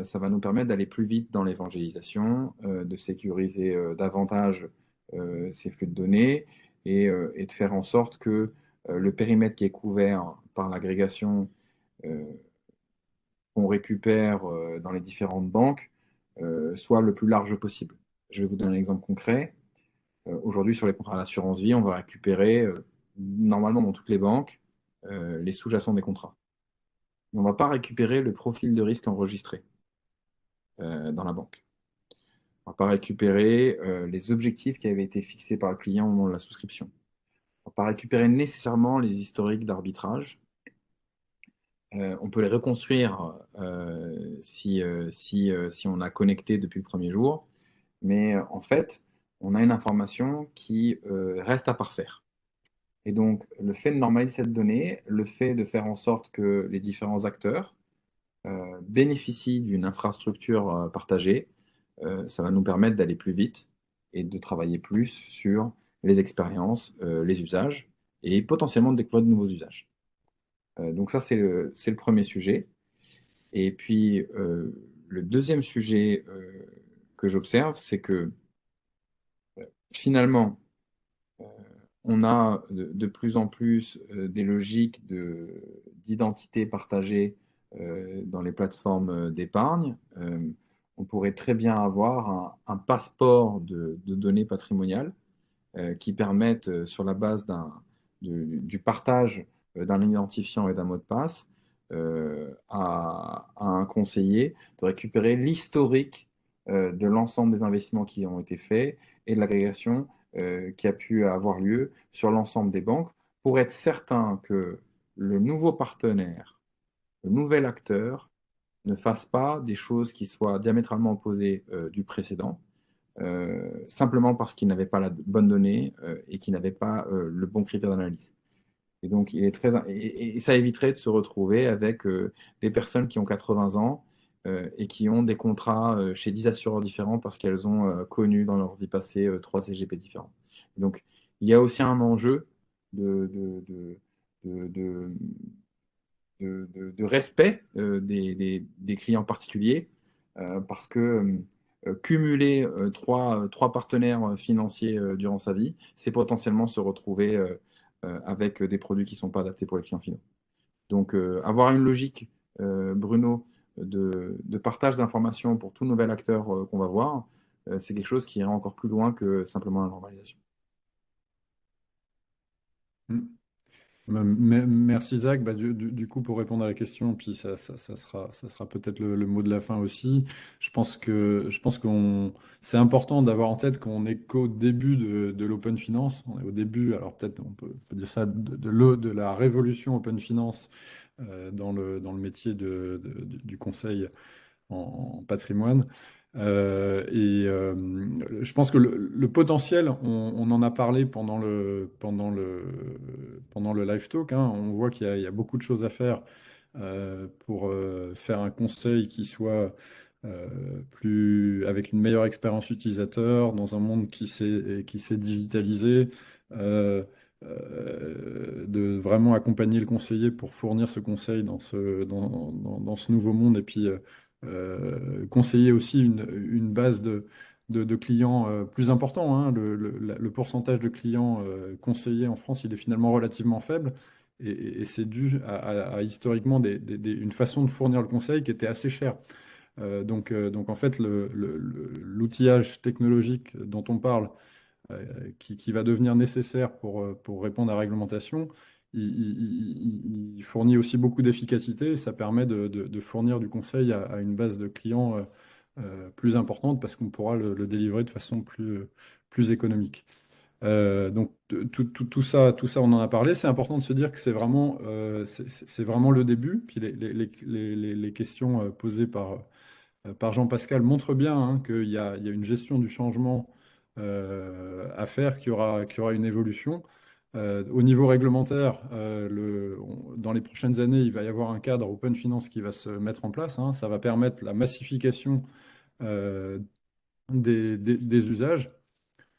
ça va nous permettre d'aller plus vite dans l'évangélisation, de sécuriser davantage ces flux de données et de faire en sorte que le périmètre qui est couvert par l'agrégation qu'on récupère dans les différentes banques soit le plus large possible. Je vais vous donner un exemple concret. Aujourd'hui, sur les contrats d'assurance vie, on va récupérer normalement dans toutes les banques les sous-jacents des contrats. Mais on ne va pas récupérer le profil de risque enregistré dans la banque. On ne va pas récupérer les objectifs qui avaient été fixés par le client au moment de la souscription. On ne va pas récupérer nécessairement les historiques d'arbitrage. On peut les reconstruire si on a connecté depuis le premier jour, mais en fait, on a une information qui reste à parfaire. Et donc, le fait de normaliser cette donnée, le fait de faire en sorte que les différents acteurs bénéficient d'une infrastructure partagée, ça va nous permettre d'aller plus vite et de travailler plus sur les expériences, les usages et potentiellement de découvrir de nouveaux usages. Donc ça, c'est le premier sujet. Et puis, le deuxième sujet que j'observe, c'est que finalement, on a de plus en plus des logiques d'identité partagée dans les plateformes d'épargne. On pourrait très bien avoir un passeport de données patrimoniales qui permettent, sur la base du partage d'un identifiant et d'un mot de passe, à un conseiller de récupérer l'historique de l'ensemble des investissements qui ont été faits et de l'agrégation qui a pu avoir lieu sur l'ensemble des banques pour être certain que le nouveau partenaire, le nouvel acteur, ne fasse pas des choses qui soient diamétralement opposées du précédent, simplement parce qu'il n'avait pas la bonne donnée et qu'il n'avait pas le bon critère d'analyse. Et donc, et ça éviterait de se retrouver avec des personnes qui ont 80 ans et qui ont des contrats chez 10 assureurs différents parce qu'elles ont connu dans leur vie passée 3 CGP différents. Et donc, il y a aussi un enjeu de, de, de, de, de, de respect des clients particuliers parce que cumuler trois partenaires financiers durant sa vie, c'est potentiellement se retrouver avec des produits qui ne sont pas adaptés pour les clients finaux. Donc, avoir une logique, Bruno, de partage d'informations pour tout nouvel acteur qu'on va voir, c'est quelque chose qui ira encore plus loin que simplement la normalisation. Merci Zach. Bah, du coup, pour répondre à la question, puis ça sera peut-être le mot de la fin aussi. Je pense qu'on c'est important d'avoir en tête qu'on n'est qu'au début de l'open finance. On est au début, alors peut-être on peut dire ça, de la révolution open finance dans le métier du conseil en patrimoine. Je pense que le potentiel, on en a parlé pendant le live talk, hein. On voit qu'il y a beaucoup de choses à faire pour faire un conseil qui soit avec une meilleure expérience utilisateur, dans un monde qui s'est digitalisé, de vraiment accompagner le conseiller pour fournir ce conseil dans ce nouveau monde, et puis conseiller aussi une base de clients plus important, hein. Le pourcentage de clients conseillés en France, il est finalement relativement faible. Et c'est dû à historiquement une façon de fournir le conseil qui était assez chère. Donc en fait, l'outillage technologique dont on parle, qui va devenir nécessaire pour répondre à la réglementation, il fournit aussi beaucoup d'efficacité. Ça permet de fournir du conseil à une base de clients plus importante parce qu'on pourra le délivrer de façon plus économique. Donc tout ça, on en a parlé. C'est important de se dire que c'est vraiment le début. Puis les questions posées par Jean-Pascal montrent bien, hein, qu'il y a une gestion du changement à faire, qu'il y aura une évolution. Au niveau réglementaire, dans les prochaines années, il va y avoir un cadre open finance qui va se mettre en place, hein. Ça va permettre la massification des usages.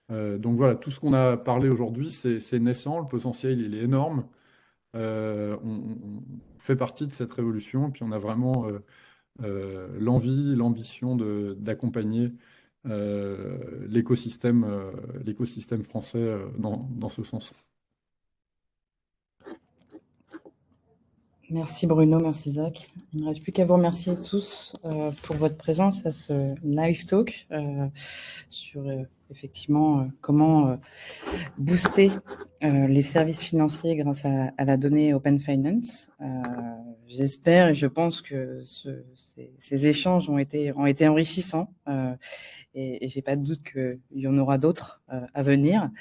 Donc voilà, tout ce qu'on a parlé aujourd'hui, c'est naissant, le potentiel, il est énorme. On fait partie de cette révolution, puis on a vraiment l'envie, l'ambition d'accompagner l'écosystème français dans ce sens. Merci Bruno, merci Zach. Il ne me reste plus qu'à vous remercier tous pour votre présence à ce live talk sur effectivement comment booster les services financiers grâce à la donnée Open Finance. J'espère et je pense que ces échanges ont été enrichissants et j'ai pas de doute qu'il y en aura d'autres à venir.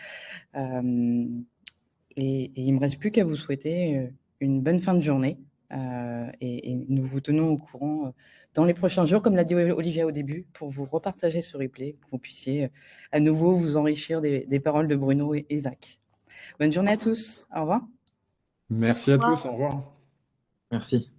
Et il ne me reste plus qu'à vous souhaiter une bonne fin de journée et nous vous tenons au courant dans les prochains jours, comme l'a dit Olivia au début, pour vous repartager ce replay, pour que vous puissiez à nouveau vous enrichir des paroles de Bruno et Zach. Bonne journée à tous, au revoir. Merci à tous, au revoir. Merci.